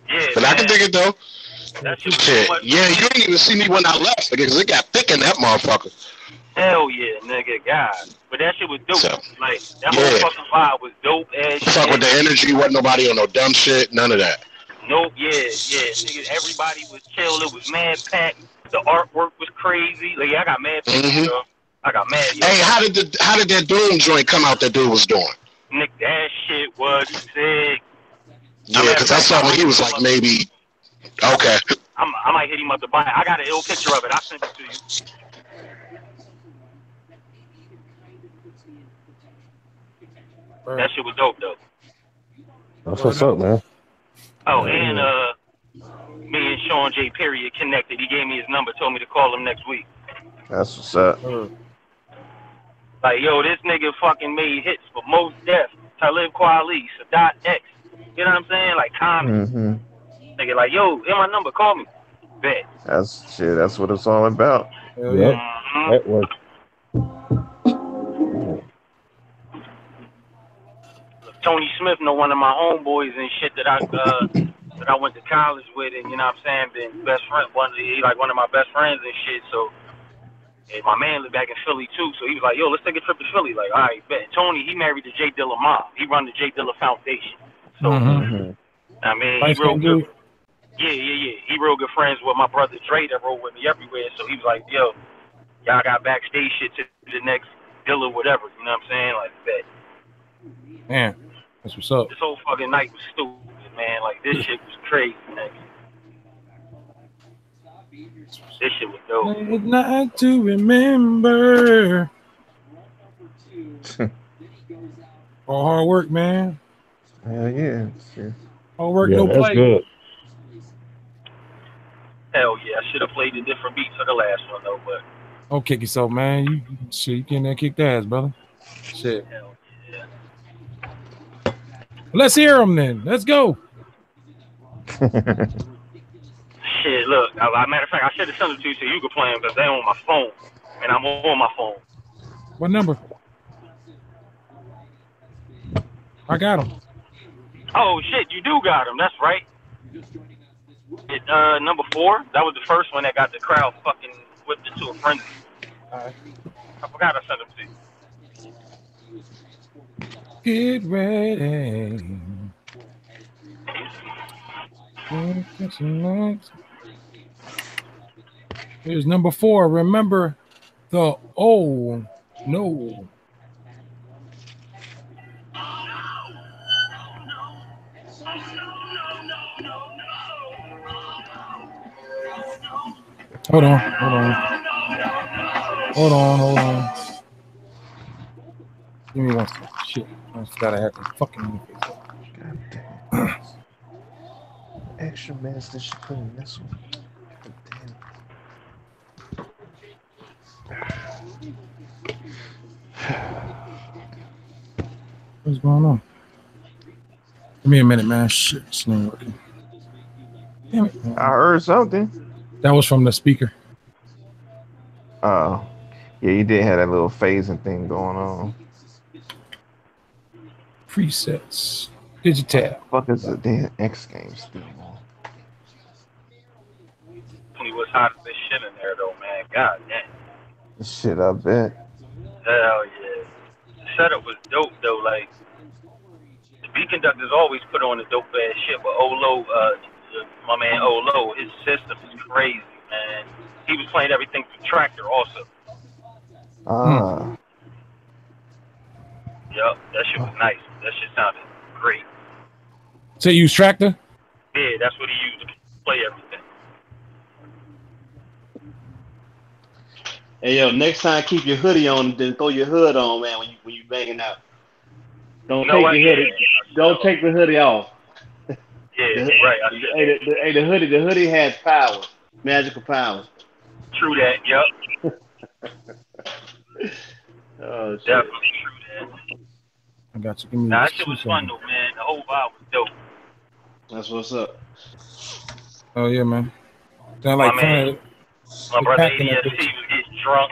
Yeah, but man. I can dig it, though. That shit. Yeah, you didn't even see me when I left because it got thick in that motherfucker. Hell yeah, nigga, God. But that shit was dope. So, like, that whole fucking vibe was dope as shit. Fuck with the energy, wasn't nobody on no dumb shit, none of that. Nope, yeah. Nigga, everybody was chill. It was mad packed. The artwork was crazy. Like, I got mad pictures, yo. I got mad. Yo. Hey, how did that Doom joint come out that dude was doing? Nick, that shit was sick. Yeah, because I saw when he was like maybe. Okay. I might hit him up to buy it. I got an ill picture of it. I'll send it to you. That shit was dope, though. That's what's up, man. Oh, and me and Sean J. Perry are connected. He gave me his number, told me to call him next week. That's what's up. Like, yo, this nigga fucking made hits for Mos Def, Talib Kweli, Sadat X. You know what I'm saying? Like, Common. Mm-hmm. Nigga, like, yo, here's my number, call me. Bet. That's shit. That's what it's all about. Hell yeah. Mm-hmm. Network. Tony Smith know one of my homeboys and shit that I went to college with, and you know what I'm saying, been best friend, one of my best friends and shit. So, and my man lived back in Philly too, so he was like, yo, let's take a trip to Philly. Like, all right, bet. Tony, he married to J Dilla Mom. He run the J Dilla Foundation. So, I mean, he real good. Yeah. He real good friends with my brother Dre that rode with me everywhere. So he was like, yo, y'all got backstage shit to the next Dilla whatever. You know what I'm saying? Like, bet. Man, that's what's up. This whole fucking night was stupid, man. Like, this shit was crazy, man. This shit was dope. Not to remember. All hard work, man. Hell yeah. Shit. Hard work, Yeah, no that's play. good. Hell yeah, I should have played a different beat for the last one though, but Don't kick yourself, man. You can kick the ass, brother. Shit. hell yeah. Let's hear them then. Let's go. Shit, look, matter of fact, I should have sent them to you so you could play them because they're on my phone, and I'm on my phone. What number? I got them. Oh shit, you do got them. That's right. Number 4. That was the first one that got the crowd fucking whipped into a frenzy. I forgot I sent them to you. Get ready. Here's number 4. Remember the oh no. Hold on. Give me one second. Shit. I forgot I had to fucking God damn. Extra master should put in this one. What's going on? Give me a minute, man. Shit, it's not working. Damn it. I heard something. That was from the speaker. Oh. Yeah, you did have that little phasing thing going on. Presets. Digital. Fuck is the damn X Games still on? Tony was hot as this shit in there though, man. God damn. This shit, I bet. Hell yeah. The setup was dope though. Like, the beat conductors always put on the dope ass shit, but Olo, my man Olo, his system is crazy, man. He was playing everything through Tractor also. Yup, that shit was nice. That shit sounded great. So you use Tractor? Yeah, that's what he used to play everything. Hey yo, next time keep your hoodie on, then throw your hood on, man. When you banging out, don't take your hoodie. Don't take the hoodie off. Yeah, right. The hoodie has power, magical powers. True that. Yup. Oh shit. Definitely true that. I got you. Give me Nah, that shit was fun though, man. The whole vibe was dope. That's what's up. Oh yeah, man. Sound like fun. My brother ADST was getting drunk.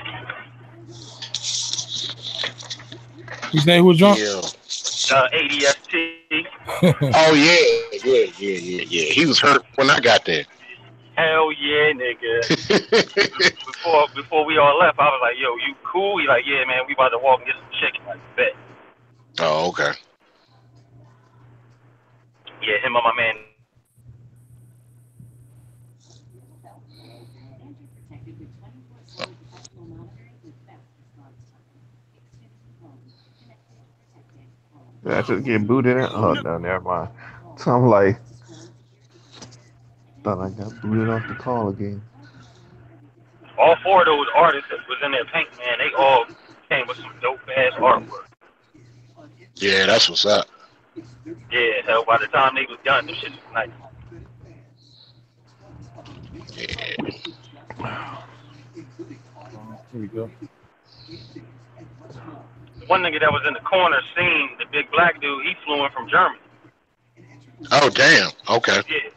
His name was drunk? Yeah. ADST. Oh yeah. He was hurt when I got there. Hell yeah, nigga. before we all left, I was like, yo, you cool? He like, yeah, man, we about to walk and get some chicken. I bet. Oh, okay. Yeah, him and my man. Did I just get booted in? Oh, no, never mind. So I'm like, thought I got booted off the call again. All 4 of those artists that was in there paint, man, they all came with some dope ass artwork. Yeah, that's what's up. Yeah, hell, by the time they was done, this shit was nice. Here we go. One nigga that was in the corner seeing the big black dude, he flew in from Germany. Oh damn. Okay. Yeah.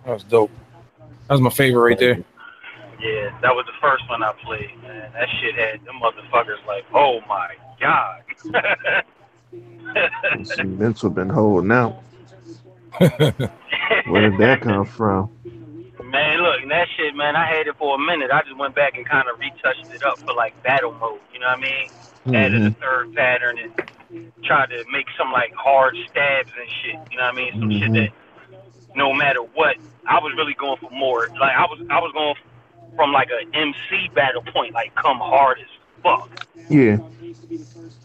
That was dope. That was my favorite right there. Yeah, that was the first one I played, man. That shit had them motherfuckers like, oh my god. Mental been holding out. Where did that come from? Man, look, that shit, man, I had it for a minute. I just went back and kind of retouched it up for like battle mode, you know what I mean? Added a third pattern and tried to make some like hard stabs and shit, you know what I mean? Some shit that no matter what, I was really going for more. Like I was going from like a MC battle point, like come hard as fuck. Yeah.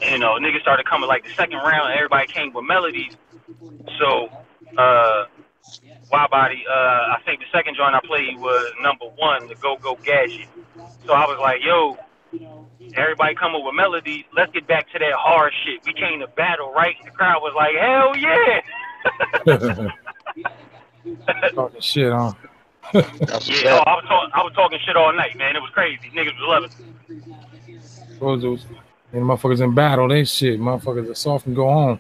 And, you know, niggas started coming like the second round, everybody came with melodies. So, WIDEBODY, I think the second joint I played was number 1, the Go Go Gadget. So I was like, yo, everybody coming with melodies, let's get back to that hard shit. We came to battle, right? The crowd was like, hell yeah. Talking shit, huh? Yeah, I was talking shit all night, man. It was crazy. Niggas was loving it. And motherfuckers in battle, they shit. Motherfuckers are soft and go home.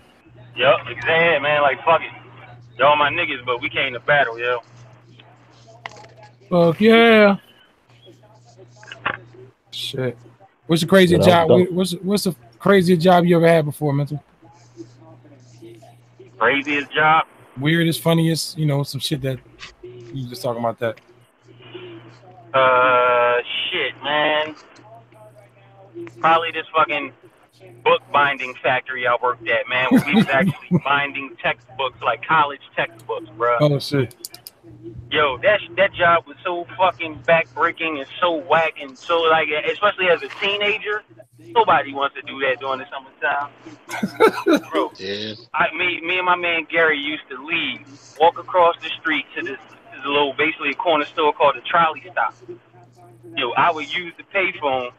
Yup, exactly, man. Like, fuck it. Y'all my niggas, but we came to battle, yo. Fuck yeah. Shit. What's the craziest job? What's the craziest job you ever had before, Mental? Craziest job? Weirdest, funniest, you know, some shit that you just talking about that. Shit, man. Probably this fucking book binding factory I worked at, man. We was actually binding textbooks, like college textbooks, bro. Oh shit. Yo, that job was so fucking backbreaking and so whack and so like, especially as a teenager, nobody wants to do that during the summertime. Bro, Yeah. me and my man Gary used to leave, walk across the street to this little, basically a corner store called the Trolley Stop. Yo, I would use the payphone,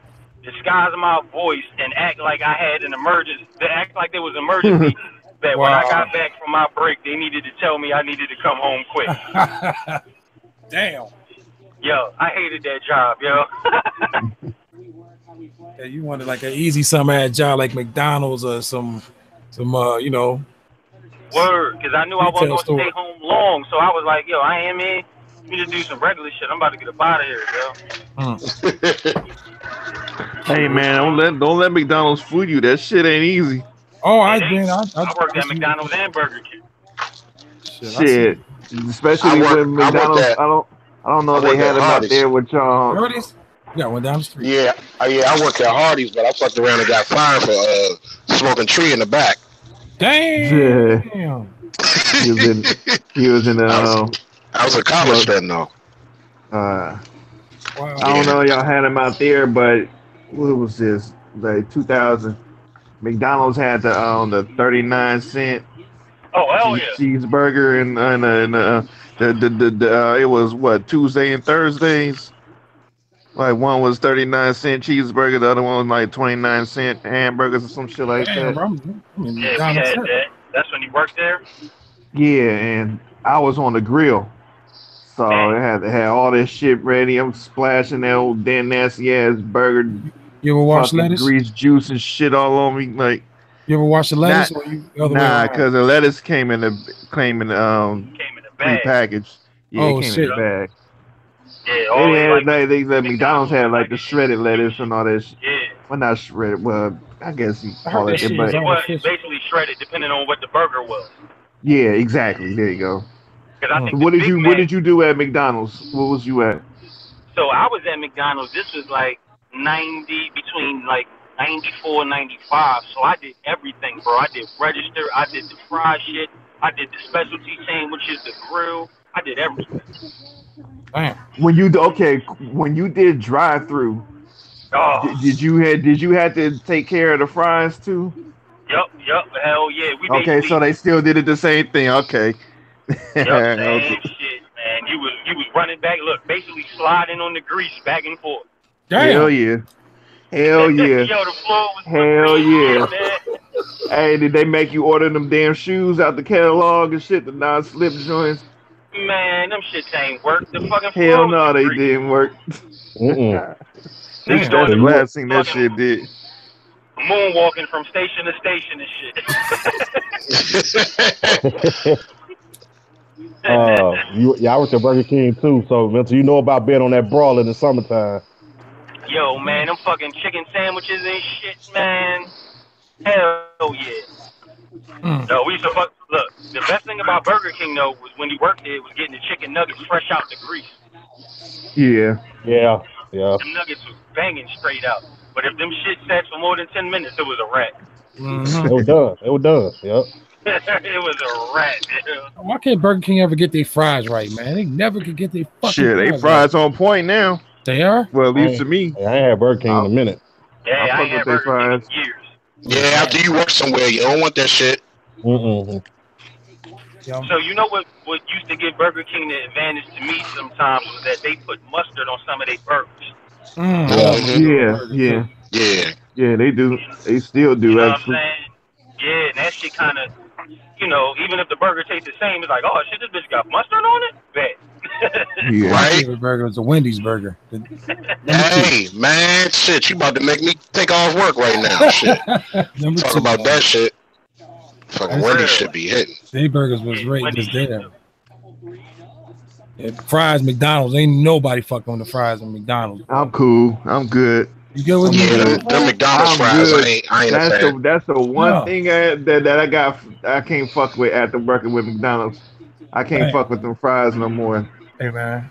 disguise my voice, and act like I had an emergency, act like there was an emergency. That when I got back from my break, they needed to tell me I needed to come home quick. Damn. Yo, I hated that job, yo. Yeah, you wanted like an easy summer job like McDonald's or some you know. Word, because I knew I wasn't going to stay home long, so I was like, yo, I am in. Me to do some regular shit. I'm about to get up out of here, yo. Hey man, don't let McDonald's fool you. That shit ain't easy. Oh, I worked at McDonald's and Burger King. Shit, especially when McDonald's. I don't know if they had them out there with y'all. Hardee's? Yeah, went down the street. Yeah, I worked at Hardee's, but I fucked around and got fined for smoking tree in the back. Damn. Yeah. He was in I was a college student though. Wow. I don't know y'all had him out there, but what was this? Like 2000. McDonald's had the 39-cent cheeseburger and It was what, Tuesday and Thursdays. Like one was 39-cent cheeseburger, the other one was like 29-cent hamburgers or some shit like Damn, that. bro. Yeah, we had that. That's when you worked there. Yeah, and I was on the grill, so it had all this shit ready. I'm splashing that old damn nasty ass burger. You ever wash fucking lettuce? grease, juice, and shit all on me. Like, you ever wash the lettuce? Or you the other way around? because the lettuce came in the pre-packaged. Yeah, it came in the bag. Yeah, they McDonald's had like the shredded lettuce and all that shit. Yeah. Well, not shredded. Well, I guess you I call heard it. that shit But is all It's basically shredded depending on what the burger was. yeah, exactly. There you go. I think What did you do at McDonald's? What was you at? So I was at McDonald's. This was like between like 94 and 95. So I did everything, bro. I did register. I did the fried shit. I did the specialty sandwiches, the grill. I did everything. Damn. When you did drive-through, did you have to take care of the fries too? Yup. Hell yeah. Okay, so they still did it the same thing. Okay. Same shit, man. You was running back. Look, basically sliding on the grease back and forth. Damn. Hell yeah. Hell yeah. Yo, the floor was hell yeah. man. Hey, did they make you order them damn shoes out the catalog and shit, the non-slip joints? Man, them shits ain't work. The fucking hell floor no, they grease. didn't work. That's the last thing that shit did. Moonwalking from station to station and shit. I worked at Burger King too, so Mental, you know about being on that brawl in the summertime. Yo, man, them fucking chicken sandwiches and shit, man. Hell yeah. No, we used to fuck. Look, the best thing about Burger King though was when you worked there was getting the chicken nuggets fresh out the grease. Yeah. The nuggets was banging straight out. But if them shit sat for more than 10 minutes, it was a rat. It was done. Yep. It was a rat. Why can't Burger King ever get their fries right, man? They never could get their fucking shit. They fries on point now. They are. Well, at least to me. I ain't had Burger King in a minute. Yeah, I ain't had Burger King in years. Yeah, after you work somewhere, you don't want that shit. So you know what used to give Burger King the advantage to me sometimes was that they put mustard on some of their burgers. Yeah, they do. They still do. You know actually. what I'm saying? Yeah, and that shit kind of, even if the burger tastes the same, it's like, oh shit, this bitch got mustard on it? Bet. Yeah. My favorite burger was a Wendy's burger. Hey, man, shit, you about to make me take off work right now. Shit. Talk about that shit. Fucking Wendy's should be hitting. They burgers was right just there. Yeah, fries, McDonald's. Ain't nobody fucking on the fries at McDonald's. I'm cool. I'm good. You good with me? The McDonald's fries, I ain't a fan. That's the one thing that I can't fuck with after working with McDonald's. I can't fuck with them fries no more. Hey man,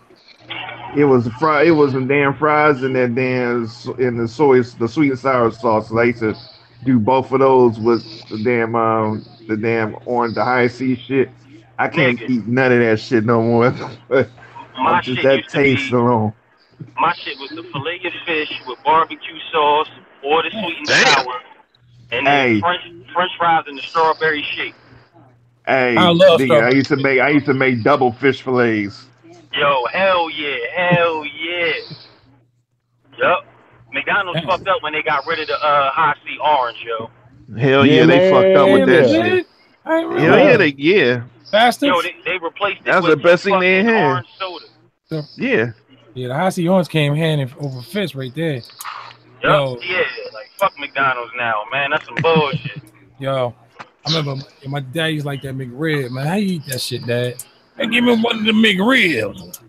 it was some damn fries and that damn the sweet and sour sauce. So I used to do both of those with the damn orange, the high C shit. I can't eat none of that shit no more. My just shit that used taste to be, alone. My shit was the filet of fish with barbecue sauce or the sweet and sour, and then French fries and the strawberry shake. Hey, I love I used to make double fish fillets. Yo, hell yeah. Yup. McDonald's fucked up when they got rid of the high C orange, yo. Hell yeah, they fucked up with that shit. Yeah. Bastards. Yo, they replaced it That's with the best thing they had. orange soda. Yeah. Yeah, the high C orange came hand over fist right there. Yo, yeah, like fuck McDonald's now, man. That's some bullshit. Yo, I remember my dad used like that McRib, man. How you eat that shit, Dad? Hey, give me one of the McRibs.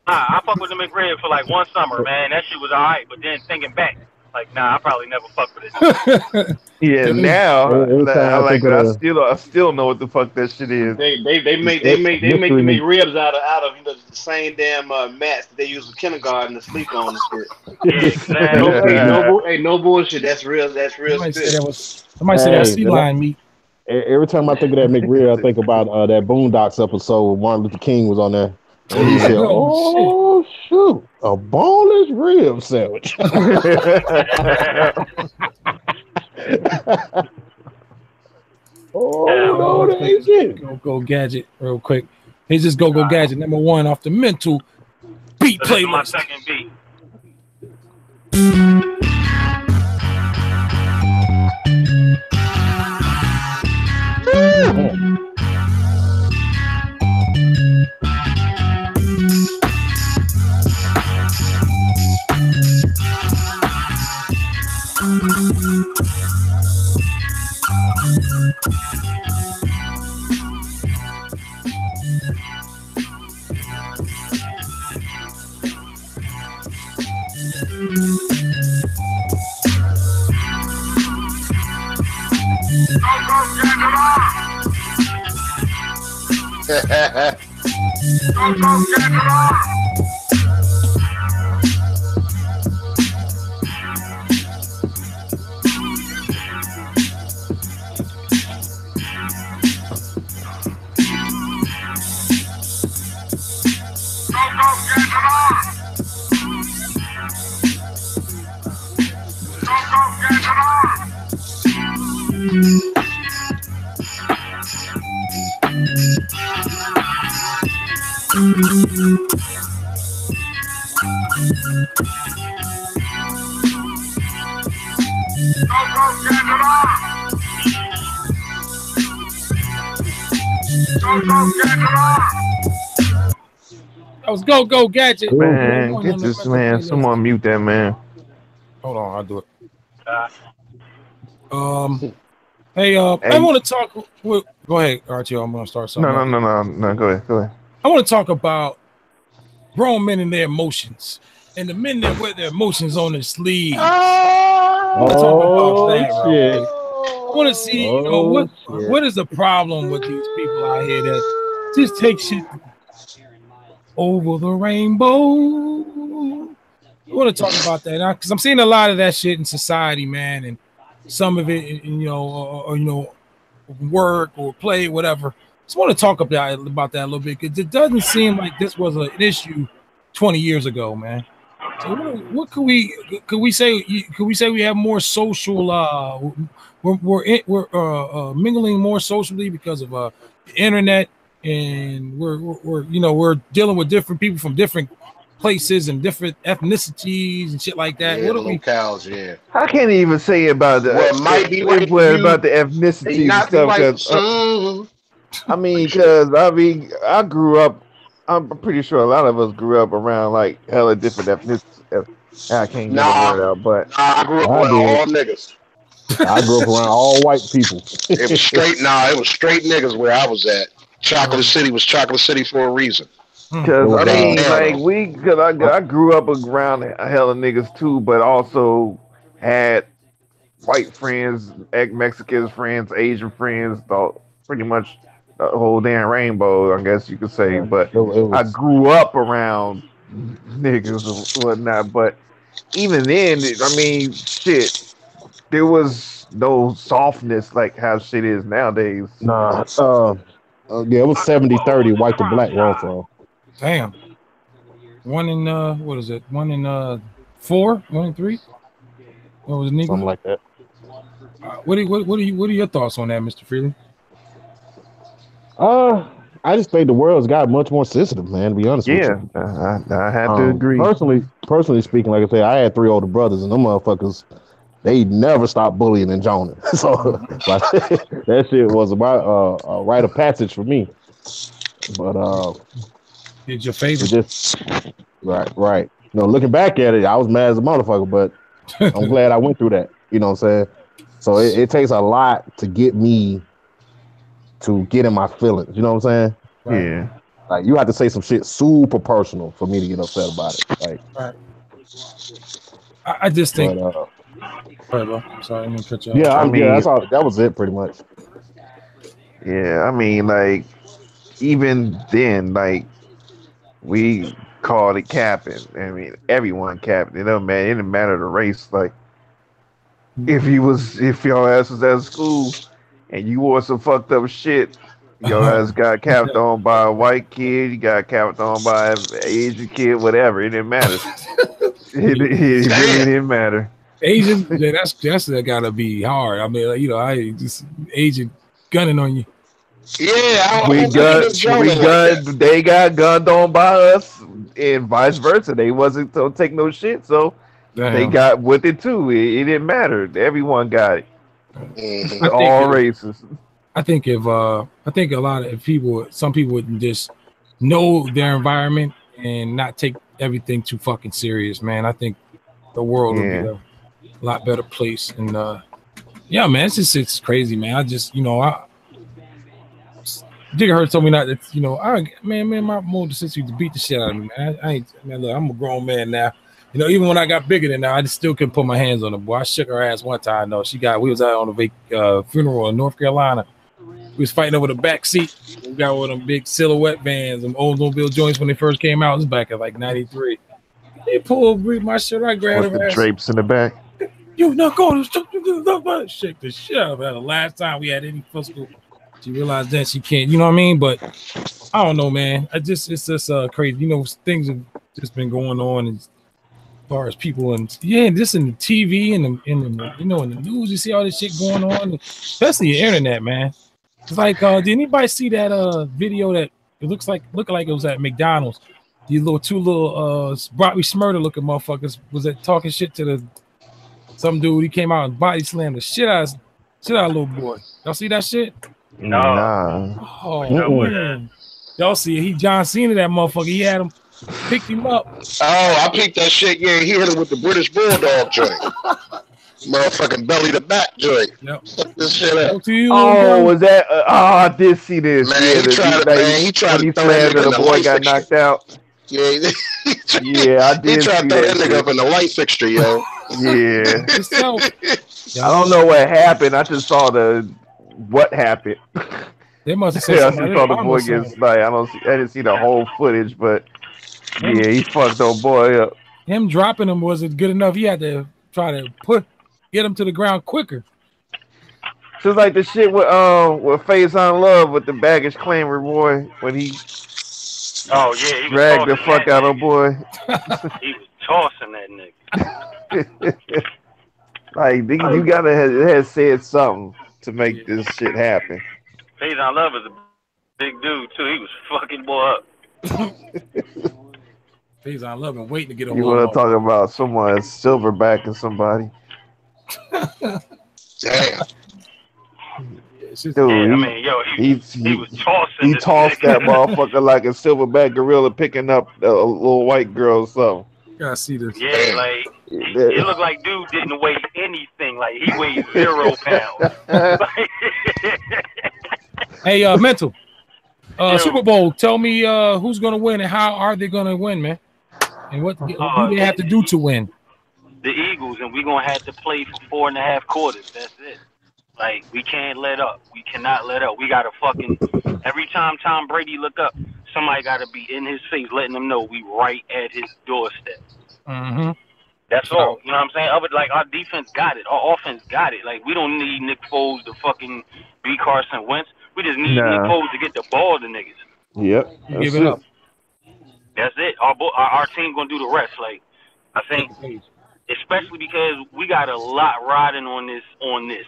I fuck with the McRib for like one summer, man. That shit was alright, but then thinking back, like, nah, I probably never fuck with it. Yeah, now I still know what the fuck that shit is. They make the McRibs out of the same damn mats that they use for kindergarten to sleep on and shit. Yeah, exactly. No bullshit. That's real. Somebody said that sea lion meat. Every time I think of that McRib, I think about that Boondocks episode where Martin Luther King was on there. And he said, "Oh shoot, a boneless rib sandwich." no, that ain't shit. Go Gadget real quick. Here's just Go Gadget number 1 off the mental beat So this is my playlist. second beat. That was Go Gadget. Man, get this man. Someone mute that man. Hold on, I'll do it. Hey, I want to talk. Go ahead, Archie. I'm gonna start something. No. Go ahead. I want to talk about grown men and their emotions, and the men that wear their emotions on their sleeves. I want to talk about that. Shit. I want to see, what is the problem with these people out here that just take shit over the rainbow? I want to talk about that because I'm seeing a lot of that shit in society, man, and some of it, or work or play, whatever. Just want to talk about that a little bit because it doesn't seem like this was an issue 20 years ago, man. So what could we say we have more social? We're mingling more socially because of the internet, and we're dealing with different people from different places and different ethnicities and shit like that. Yeah, What are we? locales, yeah. I can't even say about the might be right about the ethnicity and stuff. Because I grew up. I'm pretty sure a lot of us grew up around like hella different ethnicities. I can't get the word out, but I grew up around all niggas. I grew up around all white people. It was straight. It was straight niggas where I was at. Chocolate City was Chocolate City for a reason. Because I grew up around a hell of niggas too, but also had white friends, Mexican friends, Asian friends, pretty much the whole damn rainbow, I guess you could say. But I grew up around niggas and whatnot. But even then, I mean, shit, there was no softness like how shit is nowadays. Nah, it was 70-30 white to black also. Damn. 1 in what is it? 1 in 4? 1 in 3? What was it, nigga? Something like that. What are your thoughts on that, Mr. Freeland? I just think the world's got much more sensitive, man. To be honest with you. I have to agree. Personally speaking, like I said, I had 3 older brothers, and them motherfuckers, they never stopped bullying and joning. So like, that shit was a rite of passage for me. But it's your favorite. Right. Looking back at it, I was mad as a motherfucker, but I'm glad I went through that. You know what I'm saying? So it takes a lot to get me to get in my feelings. You know what I'm saying? Right. Yeah. Like you have to say some shit super personal for me to get upset about it. Like, right. I just think. I'm sorry, I'm gonna cut you off. Yeah, that's all. That was it, pretty much. Yeah, I mean, like even then, like we called it capping. I mean, everyone capped. It didn't matter the race. Like if your ass was at school and you wore some fucked up shit, your ass got capped on by a white kid, you got capped on by an Asian kid, whatever. It didn't matter. it really didn't matter. Asian, that's gotta be hard. I mean, like, I just Asian gunning on you. Yeah, they got gunned on by us, and vice versa. They wasn't to take no shit, so they got with it too. It didn't matter. Everyone got it. Mm-hmm. All races. I think a lot of people, some people would just know their environment and not take everything too fucking serious, man. I think the world would be a lot better place. And yeah, man, it's crazy, man. I just, Digger Hurt told me not that, my older sister used to beat the shit out of me, man. Look, I'm a grown man now. Even when I got bigger than now, I just still couldn't put my hands on her. Boy, I shook her ass one time. No, we was out on a funeral in North Carolina. We was fighting over the back seat. We got one of them big silhouette vans, them Oldsmobile joints when they first came out. It was back at like 93. They pulled my shirt. I grabbed her ass. Drapes in the back. You not going to shake the shit out of her. The last time we had any physical, she realized that she can't. You know what I mean? But I don't know, man. It's just crazy. Things have just been going on as far as people and just in the TV and in the news. You see all this shit going on, especially the internet, man. It's like, did anybody see that video that it looked like it was at McDonald's? These two little Bobby Smurder looking motherfuckers was that talking shit to some dude. He came out and body slammed the shit out of little boy. Y'all see that shit? No. Oh man. Y'all see he John Cena that motherfucker. He had him, picked him up. Oh, I picked that shit. Yeah, he hit him with the British Bulldog joint. Motherfucking belly to back joint. Yep. This shit up. Was that? I did see this. Man, he tried to throw that nigga the boy got knocked out. Yeah, I did. He tried to throw that nigga up in the light fixture, yo. Yeah. I don't know what happened. I just saw what happened. They must have said I just saw the boy get sniped. I didn't see the whole footage, but he fucked old boy up. Him dropping him wasn't good enough. He had to try to get him to the ground quicker. Just like the shit with Face on Love with the baggage claimer boy when he he dragged the fuck out of boy. He was tossing that nigga. Like you gotta have said something to make this shit happen. Face on Love is a big dude too. He was fucking boy up. Face on Love and waiting to get a You want to talk about someone silverbacking somebody? Damn. Dude, he was tossing. He tossed that motherfucker like a silverback gorilla picking up a little white girl or something. Gotta see this. Yeah, like it looked like dude didn't weigh anything. Like he weighed 0 pounds. Hey, Mental. Super Bowl. Tell me who's gonna win and how are they gonna win, man? And what do they have to do to win? The Eagles, and we're gonna have to play for 4.5 quarters. That's it. Like, we can't let up. We cannot let up. We gotta every time Tom Brady look up, somebody gotta be in his face letting him know we right at his doorstep. Mm-hmm. That's all. You know what I'm saying? Like, our defense got it. Our offense got it. Like, we don't need Nick Foles to fucking be Carson Wentz. We just need Nick Foles to get the ball to niggas. Yep. Give it up. That's it. Our team gonna do the rest. Like, I think, especially because we got a lot riding on this.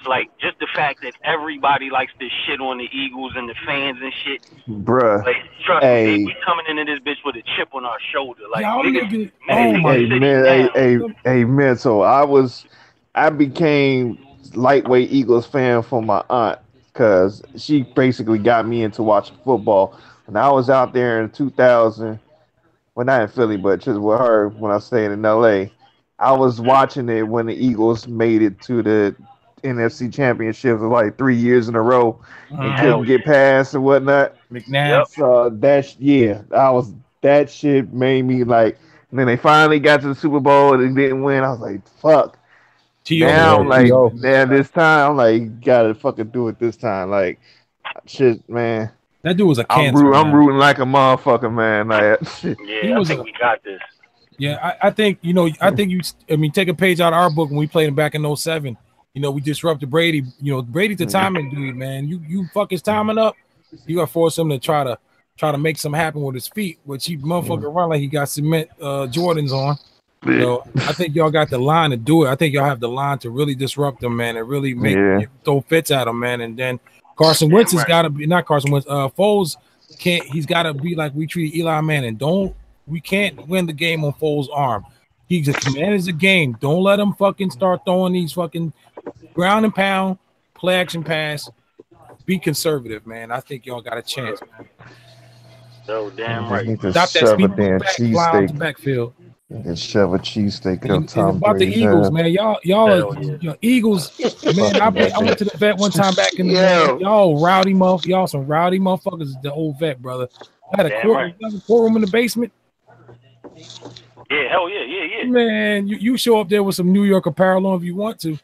Like, just the fact that everybody likes this shit on the Eagles and the fans and shit. Bruh. Like, trust me, we coming into this bitch with a chip on our shoulder. Like, man. So I became lightweight Eagles fan for my aunt because she basically got me into watching football. And I was out there in 2000. Well, not in Philly, but just with her when I stayed in LA. I was watching it when the Eagles made it to the NFC Championships like 3 years in a row and couldn't get past and whatnot. McNabb. So that shit made me like. And then they finally got to the Super Bowl and they didn't win. I was like, fuck. Now I'm like, this time I'm like, gotta fucking do it this time. Like, shit, man. That dude was a cancer. I'm rooting like a motherfucker, man. Like, I think we got this. Yeah, I think take a page out of our book when we played him back in 07. We disrupted Brady. Brady's the timing dude, man. You fuck his timing up, you gotta force him to try to make something happen with his feet, which he motherfucker run like he got cement Jordans on. So I think y'all got the line to do it. I think y'all have the line to really disrupt them, man, and really throw fits at them, man, and then Carson Wentz has got to be not Carson Wentz. Foles can't. He's got to be like we treat Eli Manning. We can't win the game on Foles' arm. He manages the game. Don't let him fucking start throwing these fucking ground and pound, play action pass. Be conservative, man. I think y'all got a chance, man. So damn right. Stop that speed cheesesteak backfield. And shove a cheesesteak up Tom about the Brady's Eagles, head. man. Y'all Eagles, man. I went to the vet one time back in the day. Y'all some rowdy motherfuckers. The old vet, brother. I had a courtroom in the basement. Yeah, hell yeah. Man, you show up there with some New York apparel on if you want to.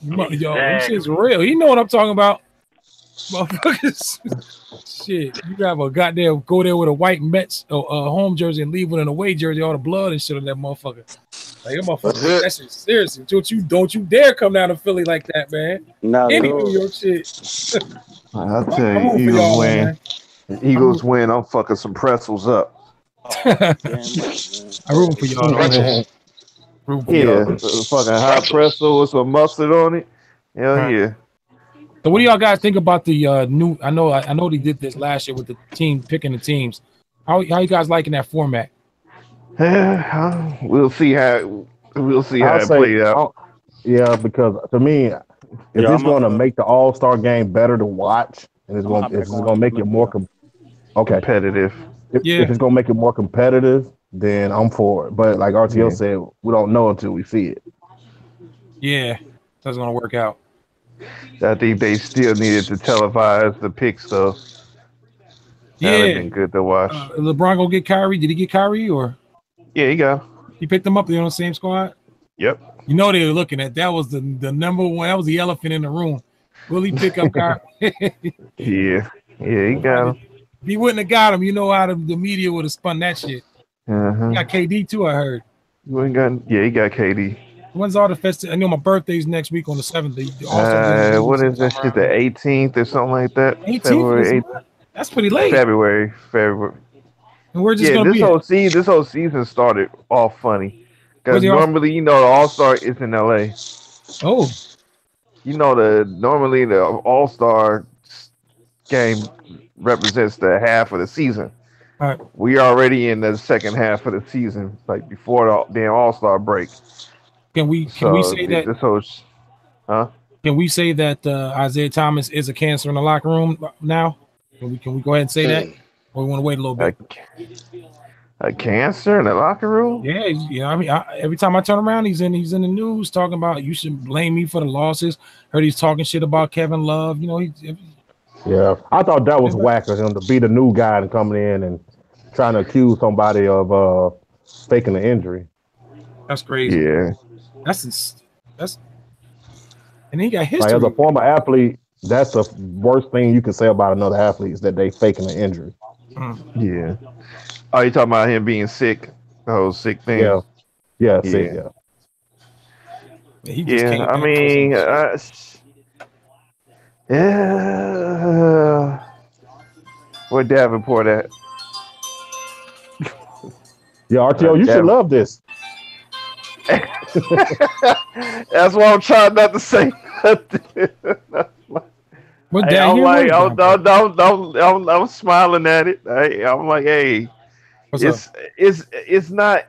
Yo, this shit's real. You know what I'm talking about. Motherfuckers. Shit. You have a goddamn go there with a white Mets home jersey and leave with an away jersey, all the blood and shit on that motherfucker. Like, motherfucker, that shit seriously. Don't you dare come down to Philly like that, man. Any New York shit. I'll tell you, Eagles win. Eagles win. I'm fucking some pretzels up. I root for y'all. Fucking hot pretzel with some mustard on it. Hell yeah. So what do y'all guys think about the new? I know they did this last year with the team picking the teams. How you guys liking that format? We'll see how it plays out. Yeah, because to me, if it's going to make the All-Star game better to watch, and it's going to make it more competitive. If it's going to make it more competitive, then I'm for it. But like RTO said, we don't know until we see it. Yeah, that's going to work out. I think they still needed to televise the pick stuff. That would have been good to watch. LeBron go get Kyrie? Did he get Kyrie or? Yeah, he got him. He picked them up. They're on the same squad? Yep. You know they were looking at that was the number one. That was the elephant in the room. Will he pick up Kyrie? Yeah, he got him. If he wouldn't have got him, you know how the media would have spun that shit. He got KD too, I heard. He got KD. When's all the festival? I know my birthday's next week on the 7th. What is that shit? The 18th or something like that? 18th? February 8th. That's pretty late. February. And we're just gonna this whole season started off funny. Because normally, the All-Star is in LA. Oh. Normally the All-Star game represents the half of the season. All right. We already in the second half of the season, like before the All-Star break. Can we say that? Can we say that Isaiah Thomas is a cancer in the locker room now? Can we go ahead and say that, or we want to wait a little bit? A cancer in the locker room? Yeah. I mean, every time I turn around, he's in the news talking about you should blame me for the losses. Heard he's talking shit about Kevin Love. Yeah, I thought that was whack of him to be the new guy and coming in and trying to accuse somebody of faking the injury. That's crazy. Yeah. That's and he got history. Like, as a former athlete, that's the worst thing you can say about another athlete is that they faking an injury. Yeah. Oh, you talking about him being sick? The whole sick thing. Yeah, sick. Yeah. I mean, where Davenport at? Yeah, RTO, you should love this. That's why I'm trying not to say nothing. I'm smiling at it. I'm like, hey, it's not.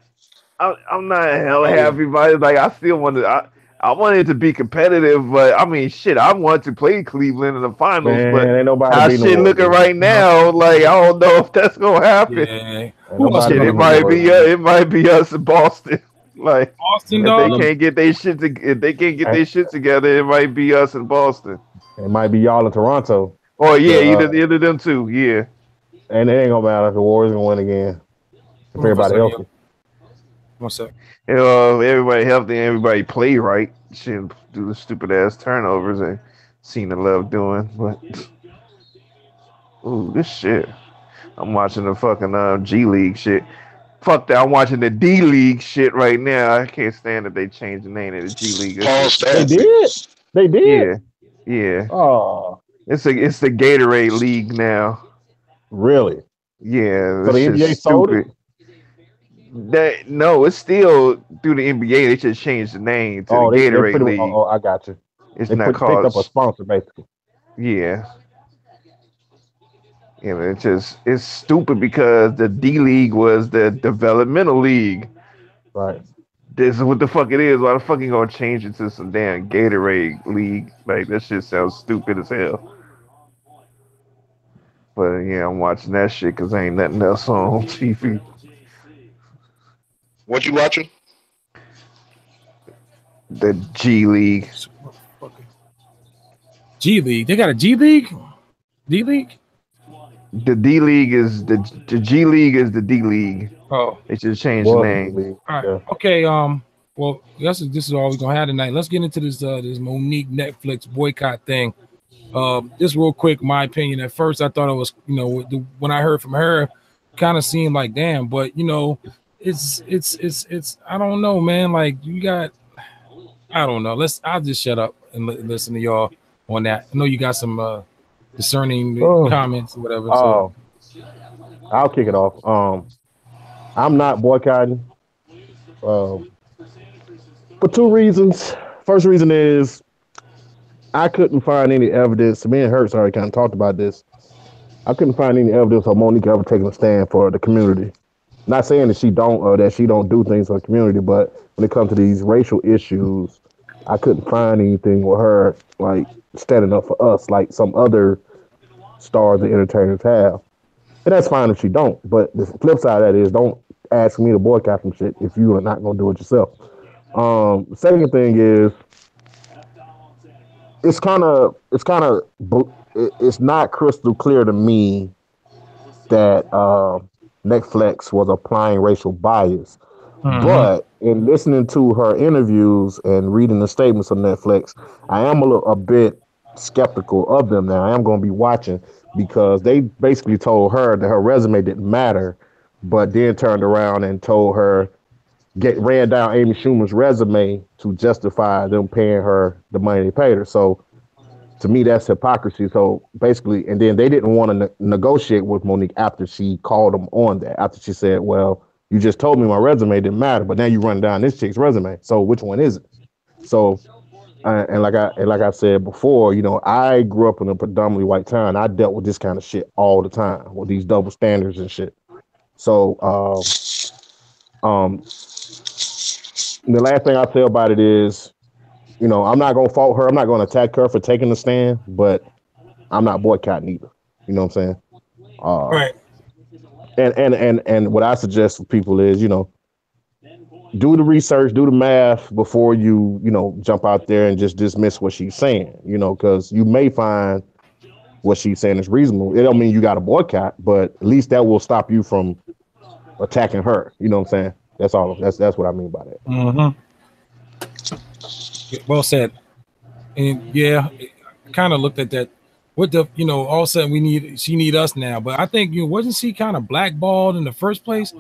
I'm not hella happy about it. Like, I still want to. I want it to be competitive, but I mean, shit, I want to play Cleveland in the finals. Man, but ain't nobody how shit looking right now, like, I don't know if that's gonna happen. Yeah. It might be us in Boston. Like, Boston, if they can't get their shit together, it might be us in Boston. It might be y'all in Toronto. Oh yeah, either them two. Yeah. And it ain't gonna matter if the Warriors gonna win again. If everybody healthy. What's up? Everybody healthy, everybody play right. Shouldn't do the stupid ass turnovers and Cena love doing. But this shit. I'm watching the fucking G League shit. Fuck that! I'm watching the D League shit right now. I can't stand that they changed the name of the G League. They did. Yeah. Oh, it's the Gatorade League now. Really? Yeah. So the NBA sold it. No, it's still through the NBA. They just changed the name to the Gatorade League. Oh, I got you. It's They not picked up a called. sponsor basically. Yeah. Yeah, it's stupid because the D League was the developmental league. Right. This is what the fuck it is. Why the fuck you gonna change it to some damn Gatorade league? Like that shit sounds stupid as hell. But yeah, I'm watching that shit because ain't nothing else on TV. What you watching? The G League. G League. They got a G League? D League? The D League is the G League is the D League. Oh. They just changed the name. All right. Yeah. Okay. Well, this is all we're gonna have tonight. Let's get into this Monique Netflix boycott thing. Just real quick, my opinion. At first, I thought it was, when I heard from her, kind of seemed like damn, but it's I don't know, man. Like I don't know. I'll just shut up and listen to y'all on that. I know you got some discerning comments or whatever. So. I'll kick it off. I'm not boycotting for two reasons. First reason is I couldn't find any evidence. Me and Hertz already kind of talked about this. I couldn't find any evidence of Monique ever taking a stand for the community. Not saying that she don't do things for the community, but when it comes to these racial issues, I couldn't find anything with her like standing up for us, like some other stars and entertainers have. And that's fine if she don't. But the flip side of that is don't ask me to boycott some shit if you are not gonna do it yourself. The second thing is it's not crystal clear to me that Netflix was applying racial bias. Mm-hmm. But in listening to her interviews and reading the statements on Netflix, I am a bit skeptical of them now. I am going to be watching because they basically told her that her resume didn't matter, but then turned around and told her, ran down Amy Schumer's resume to justify them paying her the money they paid her. So to me, that's hypocrisy. So basically, and then they didn't want to negotiate with Monique after she called them on that, after she said, well, you just told me my resume didn't matter, but now you run down this chick's resume. So which one is it? So, and like I said before, I grew up in a predominantly white town. I dealt with this kind of shit all the time with these double standards and shit. So, the last thing I'll say about it is, I'm not going to fault her. I'm not going to attack her for taking the stand, but I'm not boycotting either. You know what I'm saying? Right. And what I suggest for people is, do the research, do the math before you, jump out there and just dismiss what she's saying, because you may find what she's saying is reasonable. It don't mean you got to boycott, but at least that will stop you from attacking her. You know what I'm saying? That's all. That's what I mean by that. Mm-hmm. Well said. And yeah, I kind of looked at that. What the, all of a sudden she need us now. But I think, wasn't she kind of blackballed in the first place?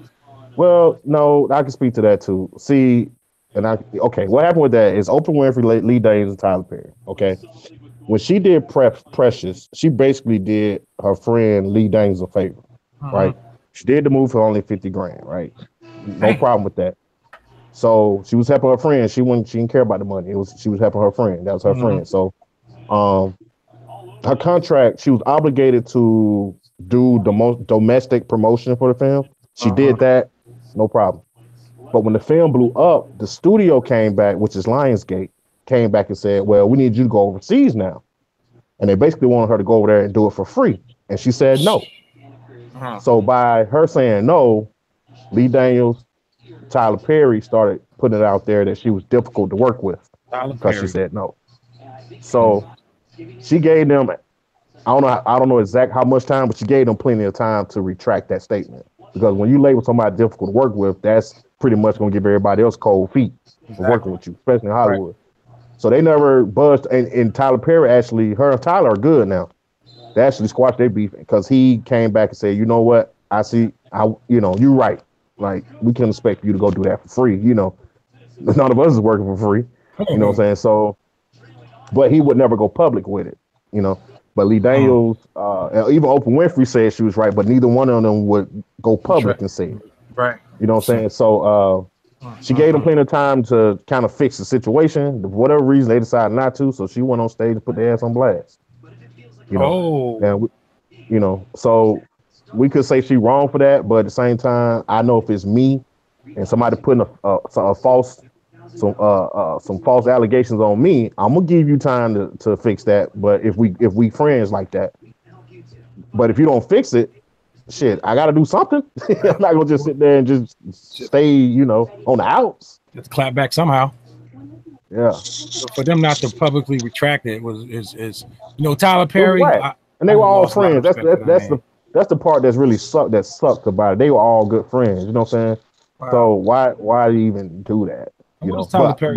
Well, no, I can speak to that too. See, what happened with that is Oprah Winfrey, Lee Daniels, and Tyler Perry. Okay. When she did Precious, she basically did her friend Lee Daniels a favor, right? She did the movie for only $50,000, right? No problem with that. So she was helping her friend. She didn't care about the money. She was helping her friend. That was her friend. So her contract, she was obligated to do the most domestic promotion for the film. She did that, no problem. But when the film blew up, the studio came back, which is Lionsgate, came back and said, well, we need you to go overseas now. And they basically wanted her to go over there and do it for free. And she said no. So by her saying no, Lee Daniels, Tyler Perry started putting it out there that she was difficult to work with because she said no. So she gave them, I don't know exactly how much time, but she gave them plenty of time to retract that statement. Because when you label somebody difficult to work with, that's pretty much going to give everybody else cold feet for working with you, especially in Hollywood. Right. So they never buzzed. And Tyler Perry actually, her and Tyler are good now. They actually squashed their beef because he came back and said, you know what? You're right. Like, we couldn't expect you to go do that for free. None of us is working for free. You know what I'm saying? So, but he would never go public with it, But Lee Daniels, even Oprah Winfrey said she was right, but neither one of them would go public and say it. Right. You know what I'm saying? So, She gave them plenty of time to kind of fix the situation. For whatever reason, they decided not to, so she went on stage and put their ass on blast. You know, and so we could say she wrong for that, but at the same time, I know if it's me and somebody putting some false allegations on me, I'm gonna give you time to fix that. But if we friends like that, but if you don't fix it, shit, I gotta do something. I'm not gonna just sit there and just stay, on the outs. Just clap back somehow. Yeah. So for them not to publicly retract it is Tyler Perry, and they were all friends. That's the part that's really sucked about it. They were all good friends. You know what I'm saying? Wow. So why even do that? Tyler Perry?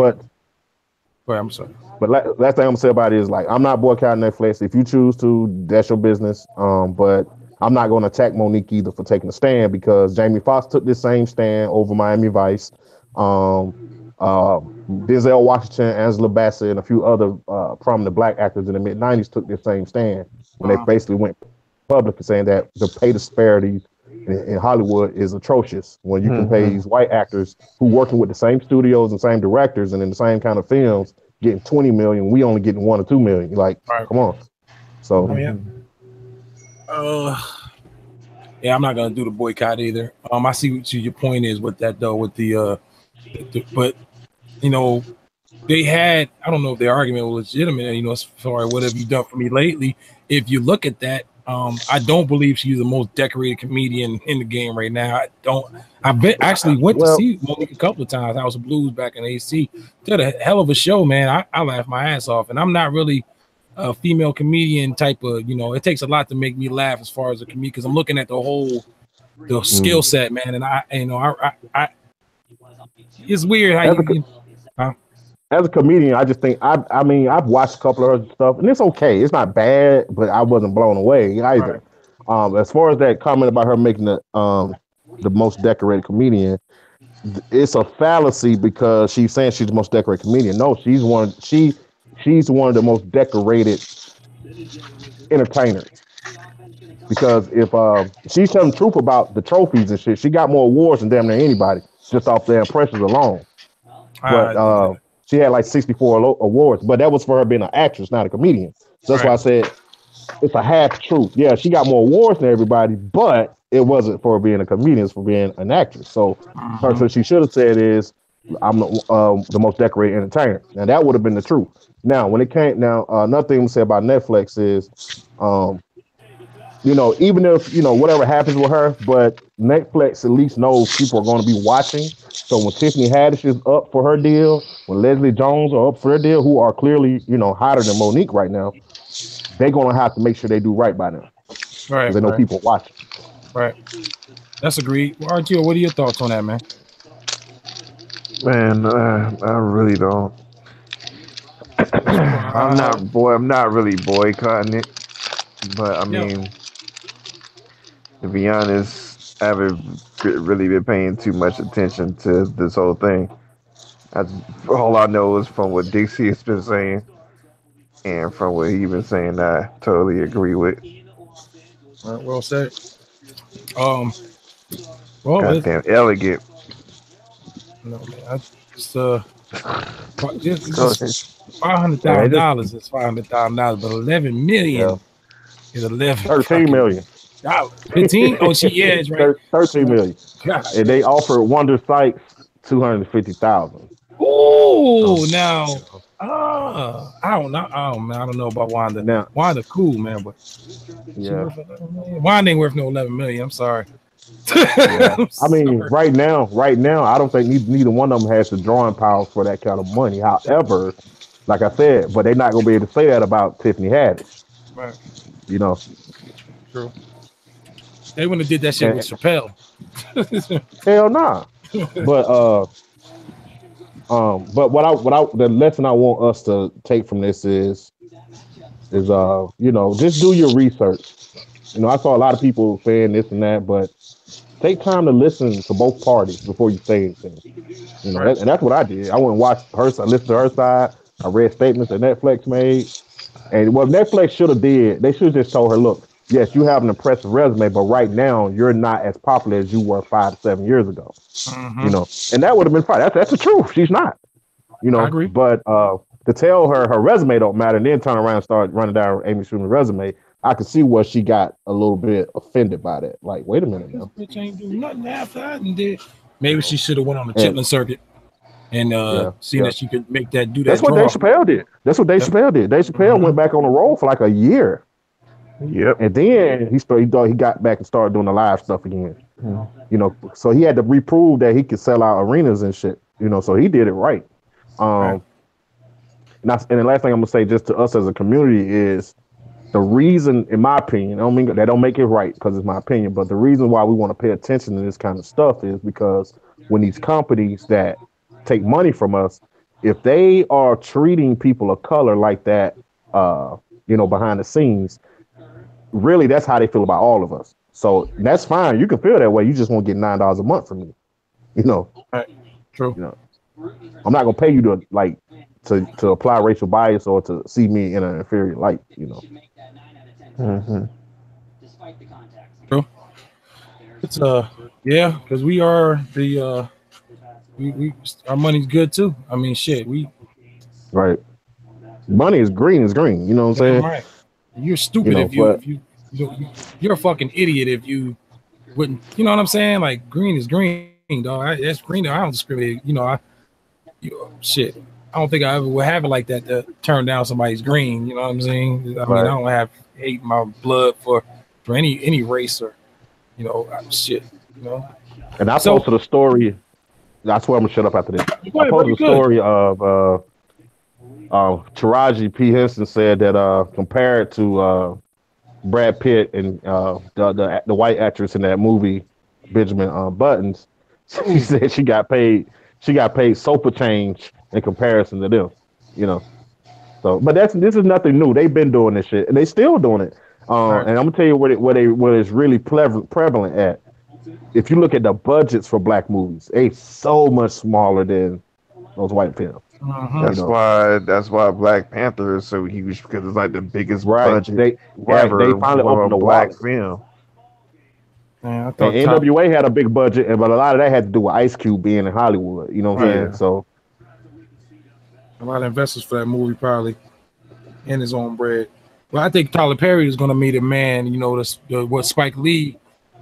I'm sorry. But last thing I'm gonna say about it is, like, I'm not boycotting Netflix. If you choose to, that's your business. But I'm not going to attack Monique either for taking a stand, because Jamie Foxx took this same stand over Miami Vice. Denzel Washington, Angela Bassett, and a few other prominent black actors in the mid-'90s took this same stand when they basically went public and saying that the pay disparity in Hollywood is atrocious when you can pay these white actors who working with the same studios and same directors and in the same kind of films getting $20 million. We only getting $1 or $2 million. Like, come on. So. Yeah, I'm not gonna do the boycott either. I see what your point is with that though. With but they had, I don't know if their argument was legitimate. Sorry, what have you done for me lately? If you look at that, I don't believe she's the most decorated comedian in the game right now. Actually went to see Monique a couple of times. House of Blues back in AC. Did a hell of a show, man. I laughed my ass off, and I'm not really a female comedian type of, it takes a lot to make me laugh as far as a comedian, because I'm looking at the skill set, man. And I it's weird how as a comedian, I just think I've watched a couple of her stuff, and it's okay. It's not bad, but I wasn't blown away either. Right. As far as that comment about her making the most decorated comedian, it's a fallacy, because she's saying she's the most decorated comedian. No, she's one of the most decorated entertainers. Because if she's telling the truth about the trophies and shit, she got more awards than damn near anybody just off their impressions alone. But she had like 64 awards, but that was for her being an actress, not a comedian. So that's why I said it's a half truth. Yeah, she got more awards than everybody, but it wasn't for being a comedian, it's for being an actress. So what she should have said is, I'm the most decorated entertainer. Now that would have been the truth. Now, when it came, another thing we say about Netflix is, even if, whatever happens with her, but Netflix at least knows people are going to be watching. So when Tiffany Haddish is up for her deal, when Leslie Jones are up for their deal, who are clearly, hotter than Monique right now, they're going to have to make sure they do right by them. Right. Because they know people watching. Right. That's agreed. Well, RTO, what are your thoughts on that, man? Man, I really don't. I'm not really boycotting it, but I mean, to be honest, I haven't really been paying too much attention to this whole thing. All I know is from what Dixie has been saying, and from what he's been saying, I totally agree with. All right, well said. Goddamn elegant. No, man, I just $500,000 is $500,000, but $11 million is $13 million. 15? Oh, is right. 13 million. God. And they offered Wonder Sykes $250,000. Oh, now, I don't know. Oh man, I don't know about Wanda. Now, Wanda, cool man, but Wanda ain't worth no $11 million. I'm sorry. I mean, right now, I don't think neither one of them has the drawing power for that kind of money. However, like I said, but they're not gonna be able to say that about Tiffany Haddish. Right. True. They wouldn't have did that shit with Chappelle. Hell nah. But what the lesson I want us to take from this is just do your research. I saw a lot of people saying this and that, but take time to listen to both parties before you say anything. And that's what I did. I went and watched her. I listened to her side. I read statements that Netflix made, and what Netflix should have did, they should have just told her, look, yes, you have an impressive resume, but right now you're not as popular as you were 5 to 7 years ago. You know, and that would have been fine. That's the truth. She's not. You know, I agree. But to tell her resume don't matter, and then turn around and start running down Amy Schumer's resume, I could see where she got a little bit offended by that. Like, wait a minute now. This bitch ain't do nothing after that and did. Maybe she should have went on the Chitlin circuit and seen that she could make that do that. That's what Dave Chappelle did. That's what Dave Chappelle did. Dave Chappelle went back on the road for like a year. Yep. And then he got back and started doing the live stuff again. You know, so he had to reprove that he could sell out arenas and shit. You know, so he did it right. And the last thing I'm gonna say, just to us as a community, is the reason, in my opinion, I don't mean that don't make it right because it's my opinion, but the reason why we want to pay attention to this kind of stuff is because when these companies that take money from us, if they are treating people of color like that, you know, behind the scenes, really that's how they feel about all of us. So that's fine. You can feel that way. You just won't get $9 a month from me. You know. Right. True. You know, I'm not gonna pay you to apply racial bias or to see me in an inferior light. You know. True. It's yeah, because we are the we our money's good too. I mean, shit, right. Money is green. You know what I'm saying? Right. You're stupid you're a fucking idiot if you wouldn't. You know what I'm saying? Like, green is green, dog. That's green. I don't discriminate. You know, shit. I don't think I ever would have it like that to turn down somebody's green. You know what I'm saying? I mean, I don't have hate in my blood for any race or, you know, shit. You know. And I posted a story. I swear I'm gonna shut up after this. I posted a story of Taraji P. Henson said that compared to Brad Pitt and the white actress in that movie, Benjamin Buttons, she said she got paid sofa change in comparison to them, you know. So, but this is nothing new. They've been doing this shit, and they still doing it. And I'm gonna tell you what it's really prevalent at. If you look at the budgets for black movies, it's so much smaller than those white films. That's why Black Panther is so huge, because it's like the biggest budget ever. They finally opened a black film. Man, I thought NWA had a big budget, but a lot of that had to do with Ice Cube being in Hollywood. You know what I'm saying? So a lot of investors for that movie probably in his own bread. Well, I think Tyler Perry is going to meet a man. You know, what Spike Lee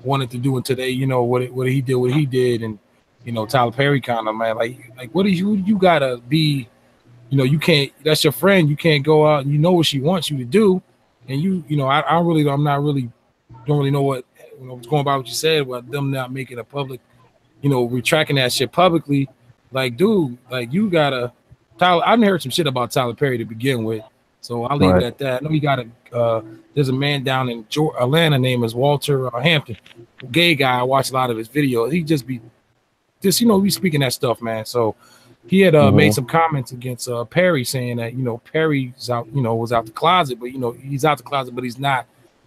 wanted to do, and today, you know, what he did, and you know, Tyler Perry kind of, man, like what is you gotta be, you know, you can't. That's your friend. You can't go out and you know what she wants you to do, and you know, don't really know what's going by what you said about them not making a public, you know, retracting that shit publicly. Like, dude, like you gotta. Tyler, I've heard some shit about Tyler Perry to begin with, so I'll leave it at that. I know he got there's a man down in Atlanta named is Walter Hampton, gay guy. I watch a lot of his videos. He just you know, we speaking that stuff, man. So he had made some comments against Perry, saying that, you know, Perry's out, you know, was out the closet, but you know, he's out the closet, but he's not.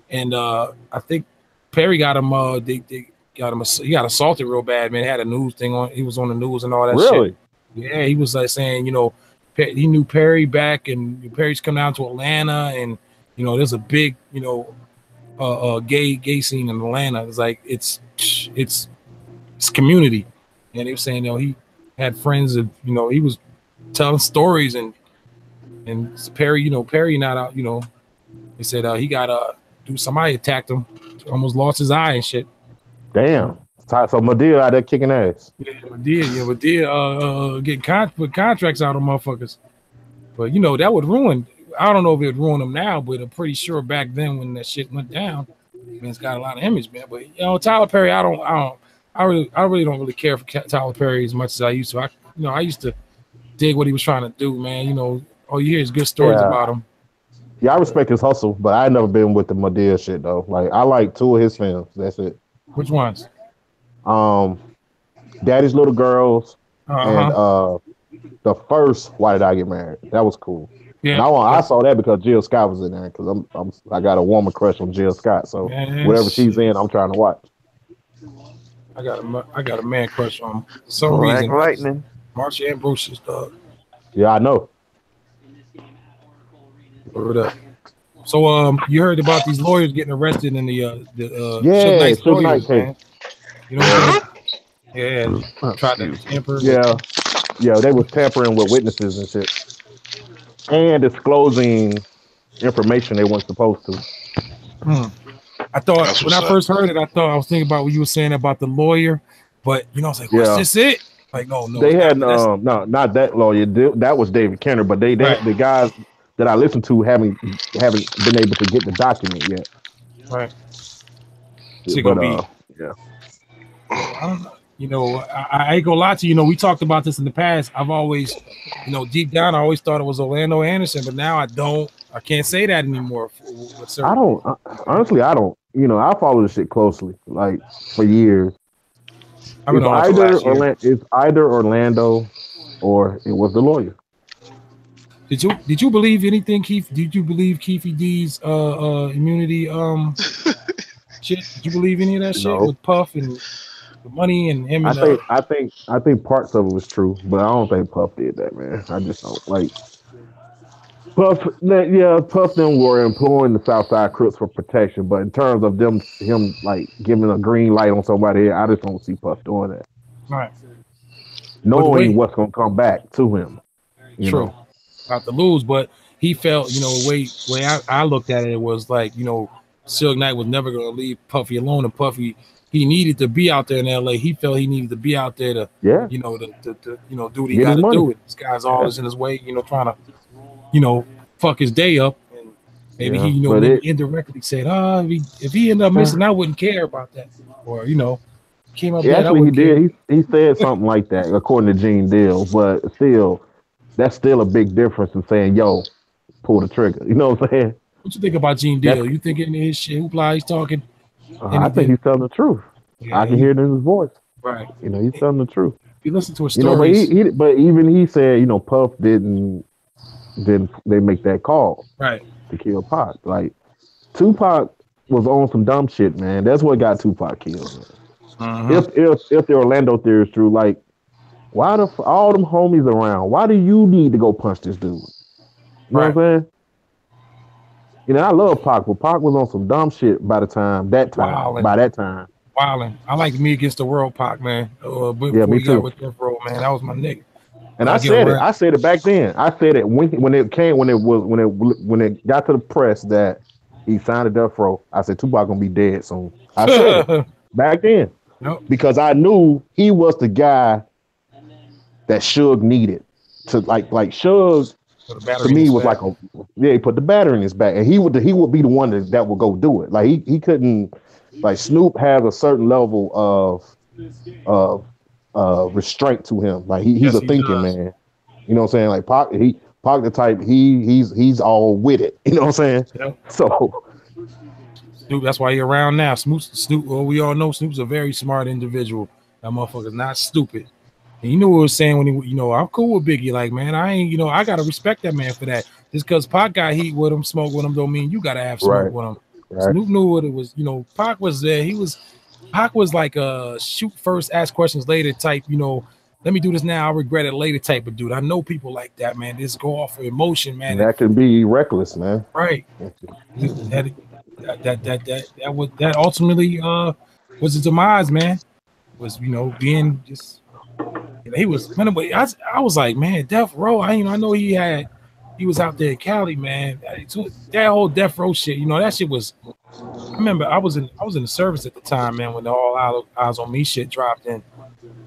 And I think Perry got him. He got assaulted real bad, man. Had a news thing on. He was on the news and all that shit. Really? Yeah, he was like saying, you know, he knew Perry back, and Perry's come down to Atlanta, and you know, there's a big, you know, gay scene in Atlanta. It's like it's community. And he was saying, you know, he had friends that, you know, he was telling stories, and Perry, you know, Perry not out, you know, he said he got somebody attacked him, almost lost his eye and shit. Damn. So Madea out there kicking ass. Yeah, Madea getting contracts out of motherfuckers. But you know, that would ruin. I don't know if it would ruin them now, but I'm pretty sure back then when that shit went down, man's got a lot of image, man. But you know, Tyler Perry, I really don't really care for Tyler Perry as much as I used to. I used to dig what he was trying to do, man. You know, all you hear is good stories about him. Yeah, I respect his hustle, but I never been with the Madea shit though. Like, I like 2 of his films. That's it. Which ones? Daddy's Little Girls and the first Why Did I Get Married? That was cool. Yeah, and I saw that because Jill Scott was in there, because I got a woman crush on Jill Scott. So whatever she's in, I'm trying to watch. I got a man crush on some reason. Lightning. Marsha Ambrosius, dog. Yeah, I know. Word up. So you heard about these lawyers getting arrested in the yeah, Suge Knight lawyers, man. You know what I'm saying? Yeah, tried to tamper. Yeah, they was tampering with witnesses and shit, and disclosing information they weren't supposed to. I thought when I first heard it, I was thinking about what you were saying about the lawyer, but you know, I was like, "Was this it?" Like, no, they had no, not that lawyer. That was David Kenner, but they the guys that I listened to haven't been able to get the document yet. Right. But yeah. I don't know. You know, I ain't gonna lie to you. You know, we talked about this in the past. I've always, you know, deep down, I always thought it was Orlando Anderson, but now I don't. I can't say that anymore. I don't. Honestly, I don't. You know, I follow this shit closely, like for years. It's either Orlando or it was the lawyer. Did you believe anything, Keith? Did you believe Keefy D's immunity shit? Did you believe any of that shit with Puff and the money and him? I think parts of it was true, but I don't think Puff did that, man. I just don't like Puff. Puff them were employing the Southside Crips for protection, but in terms of him like giving a green light on somebody, I just don't see Puff doing that. Right. Knowing what's gonna come back to him. True. About to lose, but he felt, you know, way I looked at it was like, you know, Suge Knight was never gonna leave Puffy alone, and Puffy, he needed to be out there in LA. He felt he needed to be out there to, you know, to you know, do what he got to do. This guy's always in his way, you know, trying to, you know, fuck his day up. And maybe he, you know, indirectly said, if he ended up missing, I wouldn't care about that. Or, you know, came up. Actually, he did. He said something like that, according to Gene Deal. But still, that's still a big difference in saying, "Yo, pull the trigger." You know what I'm saying? What you think about Gene Deal? You think any of his shit hoopla he's talking? I think he's telling the truth. I can hear it in his voice. Right. You know, he's telling the truth. If you listen to his stories, you know, but even he said, you know, Puff didn't they make that call right to kill Pac. Like Tupac was on some dumb shit, man. That's what got Tupac killed. If the Orlando theory is true, like, why all them homies around? Why do you need to go punch this dude? You know what I'm saying? You know, I love Pac, but Pac was on some dumb shit by that time. Wilding. I like Me Against the World, Pac, man. Me too. With Death Row, man, that was my nigga. And I said it back then. I said it when it got to the press that he signed a Death Row. I said Tupac gonna be dead soon. I said it back then because I knew he was the guy that Suge needed to like Suge. To me, was like he put the battery in his back, and he would be the one that would go do it. Like he couldn't. Like Snoop has a certain level of restraint to him. Like he's a thinking man. You know what I'm saying? Like Pac the type he's all with it. You know what I'm saying? Yep. So Snoop, that's why you're around now. Snoop. Well, we all know Snoop's a very smart individual. That motherfucker's not stupid. And you know what he was saying when he, you know, I'm cool with Biggie. Like, man, I ain't, you know, I gotta respect that man for that. Just because Pac got heat with him, smoke with him, don't mean you gotta have smoke with him. Right. Snoop knew what it was. You know, Pac was there. Pac was like a shoot first, ask questions later type. You know, let me do this now, I'll regret it later type of dude. I know people like that, man. Just go off of emotion, man. That can be reckless, man. Right. That ultimately was his demise, man. Was, you know, being just. He was, man, but I was like, man, Death Row. I know he was out there in Cali, man. That whole Death Row shit, you know, that shit was. I remember I was in the service at the time, man, when the All Eyes on Me shit dropped in,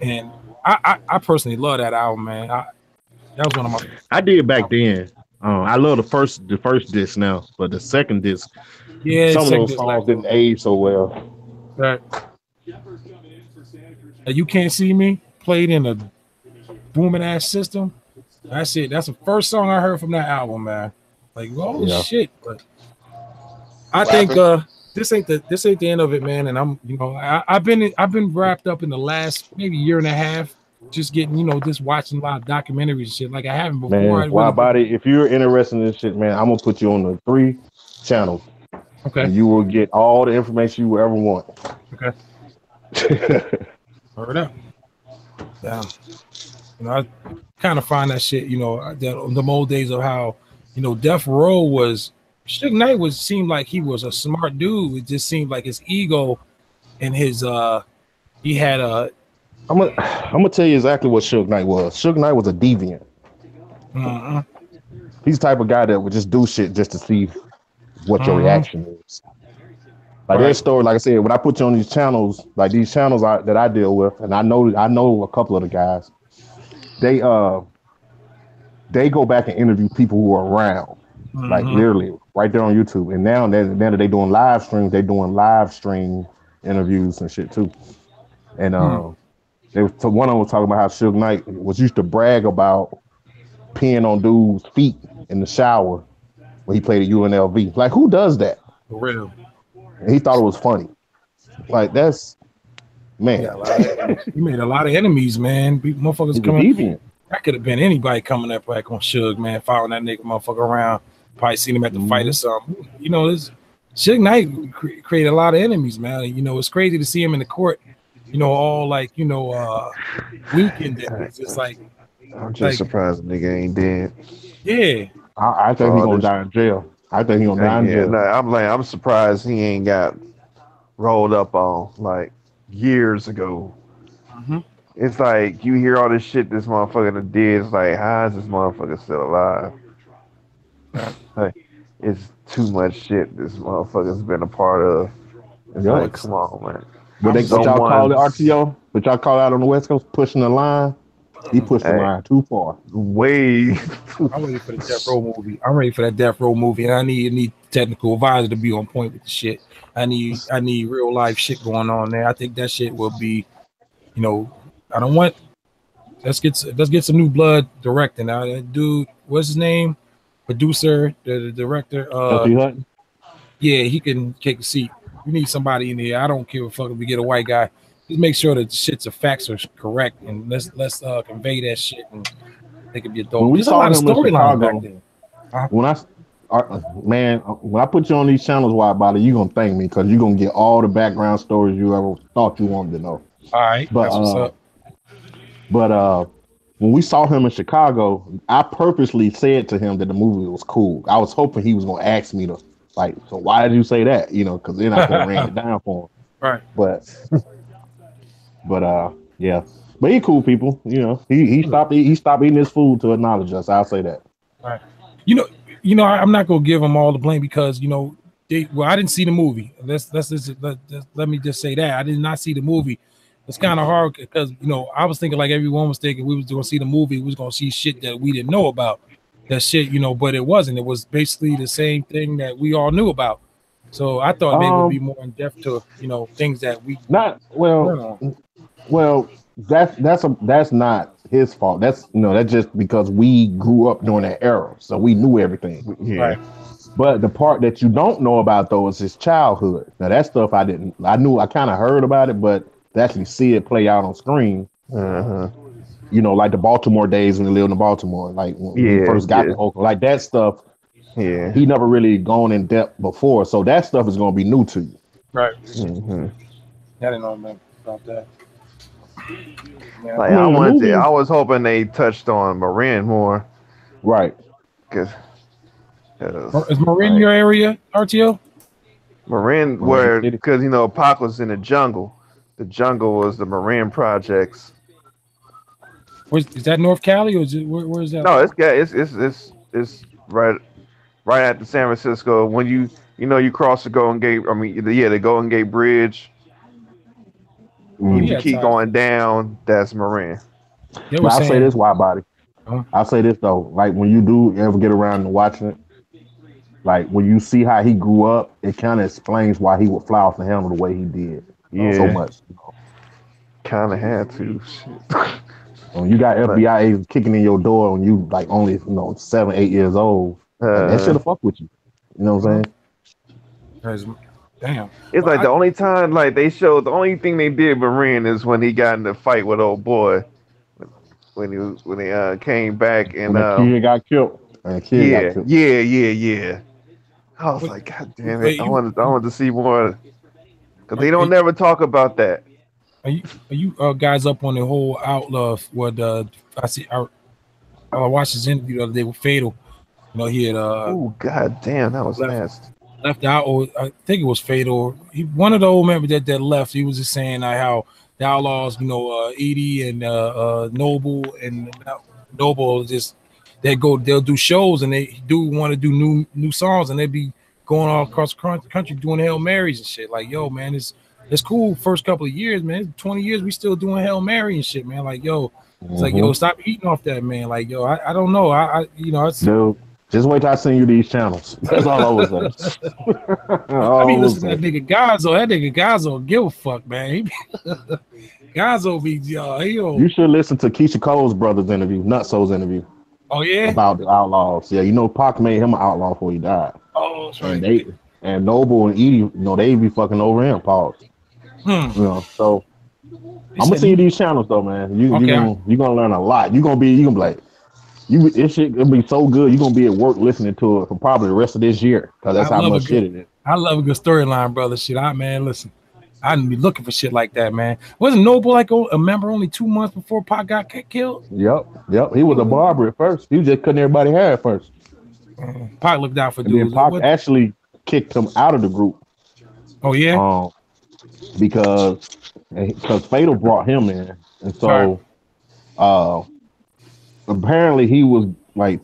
and I personally love that album, man. That was one of my. I did back then. I love the first disc now, but the second disc, some of those songs didn't age so well. Right. You Can't See Me played in a booming ass system. That's it. That's the first song I heard from that album, man. Like, oh shit! But I think this ain't the end of it, man. And I'm, you know, I've been wrapped up in the last maybe year and a half, just getting, you know, just watching a lot of documentaries and shit like I haven't before. Man, WIDEBODY, if you're interested in this shit, man, I'm gonna put you on the 3 channels. Okay. And you will get all the information you will ever want. Okay. Heard up. Damn. You know, I kind of find that shit, you know, the old days of how, you know, Death Row was Suge Knight seemed like he was a smart dude. It just seemed like his ego and his he had a. I'm gonna tell you exactly what Suge Knight was. Suge Knight was a deviant. He's the type of guy that would just do shit just to see what your reaction is. Like there's story, like I said, when I put you on these channels, like these channels that I deal with, and I know a couple of the guys, they go back and interview people who are around, like literally right there on YouTube. And now that they doing live streams, they doing live stream interviews and shit too. And one of them was talking about how Suge Knight was used to brag about peeing on dudes' feet in the shower when he played at UNLV. Like, who does that? For real. And he thought it was funny. Like, that's, man. He made a lot of enemies, man. Motherfuckers coming. That could have been anybody coming up back on Suge, man, following that nigga motherfucker around. Probably seen him at the fight or something. You know, this Suge Knight created a lot of enemies, man. You know, it's crazy to see him in the court, you know, all like, you know, weekend. It's just like, I'm just surprised the nigga ain't dead. Yeah. I think he's gonna die in jail. I think he's gonna die in jail. No, I'm surprised he ain't got rolled up on like years ago. It's like you hear all this shit this motherfucker did. It's like, how is this motherfucker still alive? Like, it's too much shit this motherfucker's been a part of. It's like, come on, man. But y'all call it RTO? But y'all call out on the West Coast pushing the line? He pushed the line too far. Way. I'm ready for the Death Row movie. I'm ready for that Death Row movie, and I need technical advisor to be on point with the shit. I need real life shit going on there. I think that shit will be, you know, I don't want. Let's get some new blood directing. Now that dude, what's his name? Producer, the director. Yeah, he can take a seat. We need somebody in here. I don't give a fuck if we get a white guy. Just make sure that the shits of facts are correct, and let's convey that shit, and they could be a dope. There's a lot of storylines back there. When I put you on these channels, WIDEBODY, you gonna thank me because you're gonna get all the background stories you ever thought you wanted to know. All right, that's what's up. But when we saw him in Chicago, I purposely said to him that the movie was cool. I was hoping he was gonna ask me to, like, so why did you say that? You know, because then I could have ran it down for him. Right. But yeah. But he cool people, you know. He stopped eating his food to acknowledge us. I'll say that. Right. You know, I'm not gonna give them all the blame because I didn't see the movie. Let me just say that I did not see the movie. It's kind of hard because I was thinking like everyone was thinking we was gonna see the movie. We was gonna see shit that we didn't know about. That shit, but it wasn't. It was basically the same thing that we all knew about. So I thought maybe it would be more in depth to things that we not well. Well, that's not his fault. That's that's just because we grew up during that era, so we knew everything. Yeah. Right. But the part that you don't know about though is his childhood. Now that stuff I knew I kind of heard about it, but to actually see it play out on screen. Like the Baltimore days when he lived in Baltimore, like when he first got to Oakland, like that stuff. Yeah, he never really gone in depth before, so that stuff is going to be new to you. Right. I didn't know about that. Yeah. Like I was hoping they touched on Marin more. Right. Because is Marin your area, RTO? Marin, because Pac was in the jungle. The jungle was the Marin projects. Is that North Cali or is it where is that? No, it's right after San Francisco. When you cross the Golden Gate, the Golden Gate Bridge. You keep going down, that's Marin. But I'll say this, WIDEBODY. I'll say this though, like when you do ever get around to watching it, like when you see how he grew up, it kind of explains why he would fly off the handle the way he did. So much. Kind of had to. When you got FBI agents kicking in your door when you like only 7, 8 years old, that should have fucked with you. You know what I'm saying? Damn. It's like the only time like they showed the only thing they did Marin is when he got in the fight with old boy. When he came back and the kid got killed. Yeah. I was like, God damn it! I wanted to see more because they don't never talk about that. Are you guys up on the whole outlaw? What I watched his interview the other day with Fatal. You know, he had Oh god damn, that was nasty. left out, or I think it was Fatal. One of the old members that left, he was just saying how the Outlaws, you know, Edie and Noble and Noble just they'll do shows and they do want to do new songs and they be going all across the country doing Hail Marys and shit. Like, yo, man, it's cool. First couple of years, man, 20 years, we still doing Hail Mary and shit, man. Like, yo, it's like, yo, stop eating off that, man. Like, yo, I don't know. I you know, it's. Dude, just wait till I send you these channels. That's all I was saying. I mean, listen to that nigga Gonzo. That nigga Gonzo don't give a fuck, man. Gonzo be, You should listen to Keisha Cole's brother's interview, Nutso's interview. Oh, yeah? About the Outlaws. Yeah, you know, Pac made him an outlaw before he died. Oh, that's right. And Noble and Edie, you know, they be fucking over him, Paul. You know, so I'm gonna see you these channels though, man. You gonna learn a lot. You gonna be like, this shit gonna be so good. You gonna be at work listening to it for probably the rest of this year because that's how much shit it is. I love a good storyline, brother. Shit, man, listen, I didn't be looking for shit like that, man. Wasn't Noble like a member only 2 months before Pac got killed? Yep. He was a barber at first. He was just cutting everybody hair at first. Pac looked out for Then dudes. Pac actually kicked him out of the group. Oh yeah. Because Fatal brought him in, and so apparently he was like,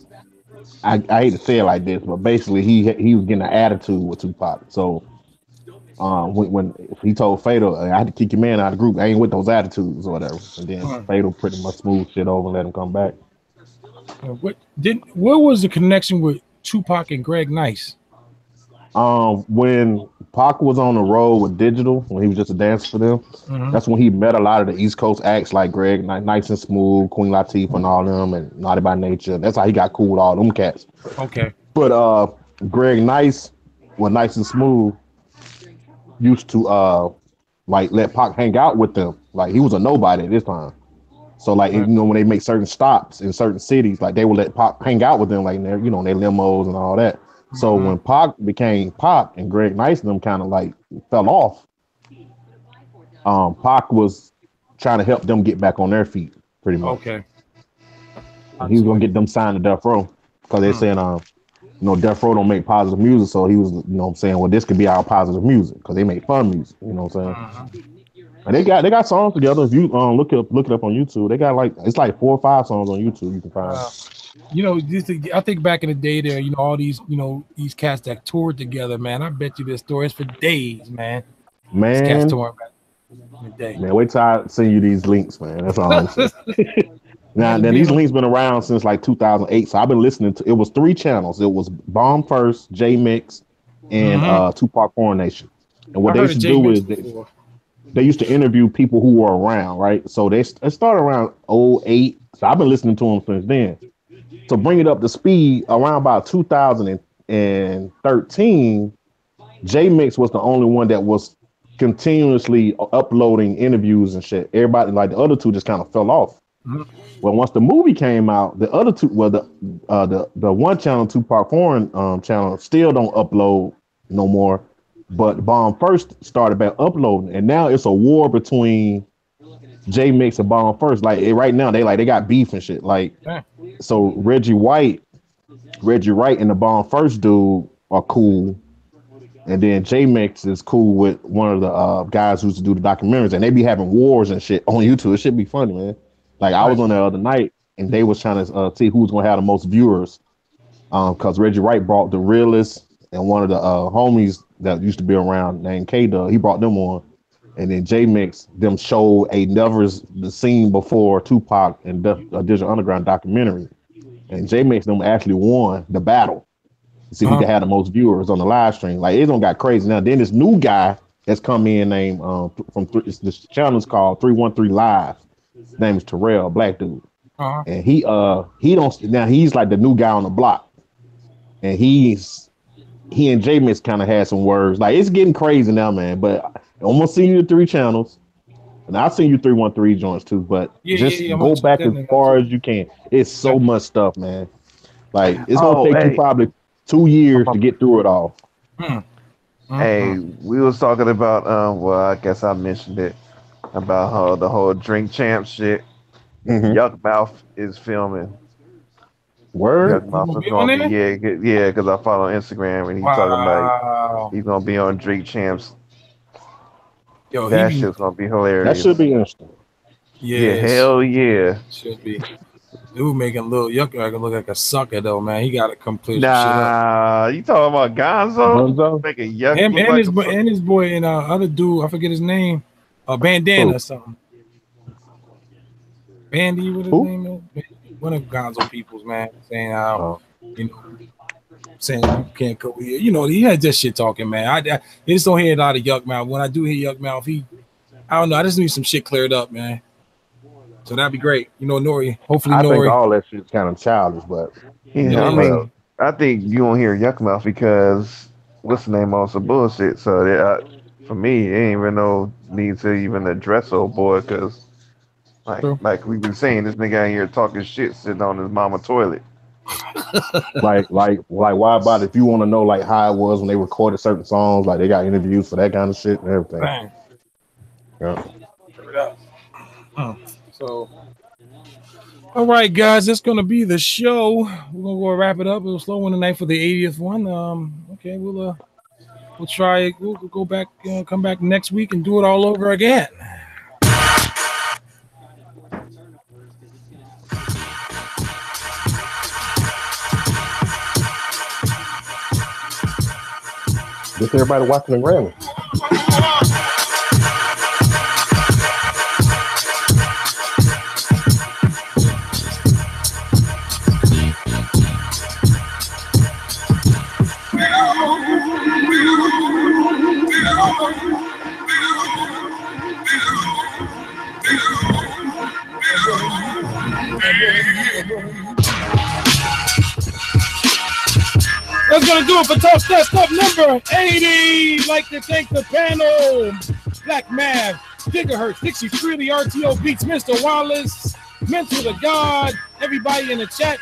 I hate to say it like this, but basically he was getting an attitude with Tupac. So when he told Fatal, I had to kick your man out of the group, I ain't with those attitudes or whatever, and then Fatal pretty much smoothed shit over and let him come back. What was the connection with Tupac and Greg Nice? When Pac was on the road with Digital, when he was just a dancer for them, that's when he met a lot of the East Coast acts like Greg Nice and Smooth, Queen Latifah and all them, and Naughty by Nature. That's how he got cool with all them cats. Okay. But Greg Nice, Nice and Smooth, used to like let Pac hang out with them. Like he was a nobody at this time. So like you know when they make certain stops in certain cities, like they would let Pac hang out with them, like in their, you know, their limos and all that. So when Pac became Pac and Greg Nice and them kind of like fell off, Pac was trying to help them get back on their feet, pretty much. Okay. And he was gonna get them signed to Death Row because they're saying, you know, Death Row don't make positive music, so he was, you know, what I'm saying, well, this could be our positive music because they make fun music, you know what I'm saying? And they got songs together. If you look it up on YouTube, they got it's like 4 or 5 songs on YouTube you can find. You know, I think back in the day there, you know, all these, you know, these cats that toured together, man. I bet you this story is for days, man. Man, these cats touring back in the day. Man, wait till I send you these links, man. That's all I'm saying. Now these links been around since like 2008, so I've been listening to. It was 3 channels. It was Bomb First, J Mix, and Tupac Coronation. And what they used to do is they used to interview people who were around, right? So they started around 2008. So I've been listening to them since then. To bring it up to speed, around about 2013, J Mix was the only one that was continuously uploading interviews and shit. Everybody, like the other 2, just kind of fell off. Well, once the movie came out, the other 2, well, the one channel, Tupac Foreign channel, still don't upload no more. But Bomb First started back uploading, and now it's a war between J Mix and Bomb First. Like right now, they got beef and shit. Like, so Reggie Wright and the Bomb First dude are cool, and then J Mix is cool with one of the guys who used to do the documentaries, and they be having wars and shit on YouTube. It should be funny, man. Like I was on the other night, and they was trying to see who's gonna have the most viewers, because Reggie Wright brought the Realist and one of the homies that used to be around named K-Dub. He brought them on. And then J Mix them showed the scene before Tupac and Digital Underground documentary, and J Mix them actually won the battle. See who could have the most viewers on the live stream. Like it don't got crazy now. Then this new guy that's come in named this channel is called 313 Live. His name is Terrell, black dude, and he don't now he's like the new guy on the block, and he and J Mix kind of had some words. Like it's getting crazy now, man. But I'm gonna send you the 3 channels, and I'll send you 313 joints too. But go back as far as you can. It's so much stuff, man. Like it's gonna take you probably 2 years to get through it all. Hey, we was talking about well, I guess I mentioned it about how the whole Drink Champ shit. Yuck Mouth is filming Word? Yuck gonna be yeah, because I follow Instagram and he's talking about he's gonna be on Drake Champs. Yo, that shit's gonna be hilarious. That should be interesting. Yeah, hell yeah. Should be. Dude making Lil Yuck look like a sucker though, man. He gotta come clear some shit up. Nah, you talking about Gonzo? Making Yuck Him look and like his boy and other dude, I forget his name. Bandana or something. Bandy, what his name is? One of Gonzo people's, man, saying how saying you can't go here. You know, he had that shit talking, man. I just don't hear a lot of Yuck mouth. When I do hear Yuck mouth, I don't know. I just need some shit cleared up, man. So that'd be great. You know, Nori. Hopefully, I Nori. think all that shit's kind of childish, but I think you won't hear Yuck mouth because what's the name on some bullshit. So for me, it ain't even no need to even address old boy because like we been saying, this nigga out here talking shit sitting on his mama toilet. like why about if you want to know like how it was when they recorded certain songs, like they got interviews for that kind of shit and everything. Bang. Yeah. So, all right, guys, that's gonna be the show. We're gonna go wrap it up. It was a slow one tonight for the 80th one. Okay, we'll try it. We'll go back, come back next week and do it all over again. Just everybody watching the Grammy. That's gonna do it for Talk That Stuff number 80. Like to thank the panel: Black Mav, Gigahertz, Dixie Freely, RTO Beats, Mr. Wallace, Mental to God, everybody in the chat.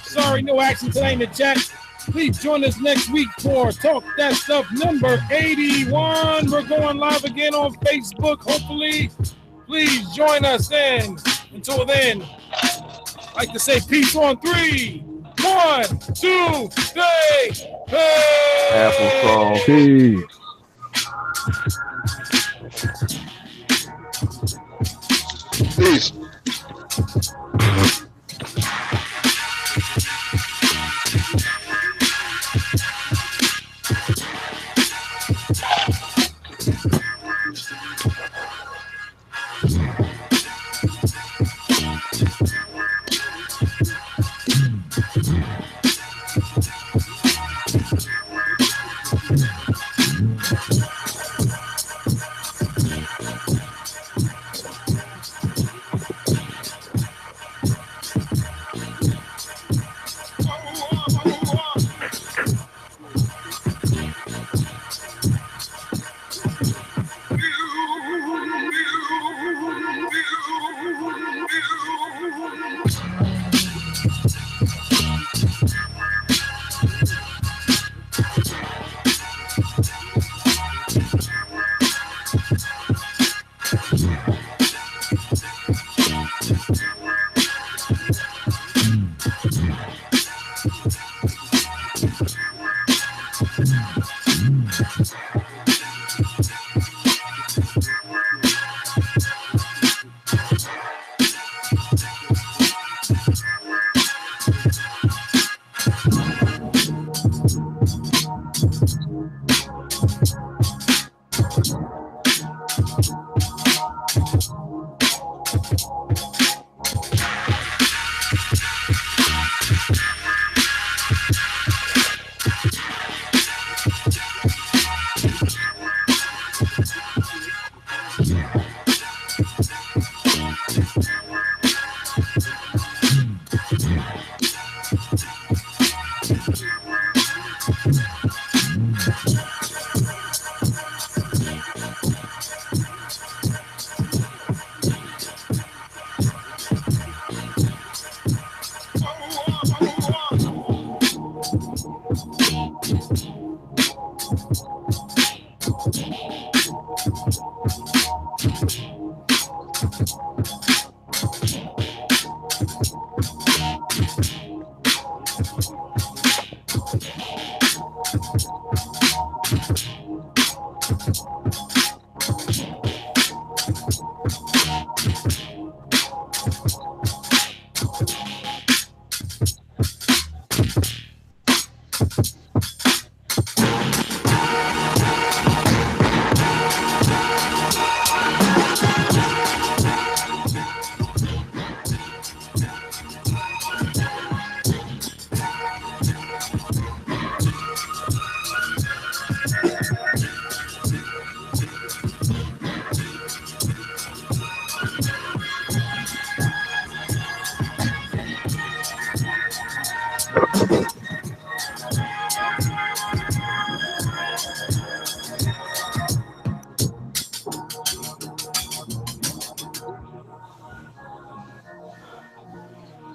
Sorry, no action today in the chat. Please join us next week for Talk That Stuff number 81. We're going live again on Facebook, hopefully. Please join us then. Until then, I'd like to say peace on 3. 1, 2, 3. Hey! Apple song. Peace.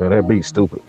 Man, that beat stupid.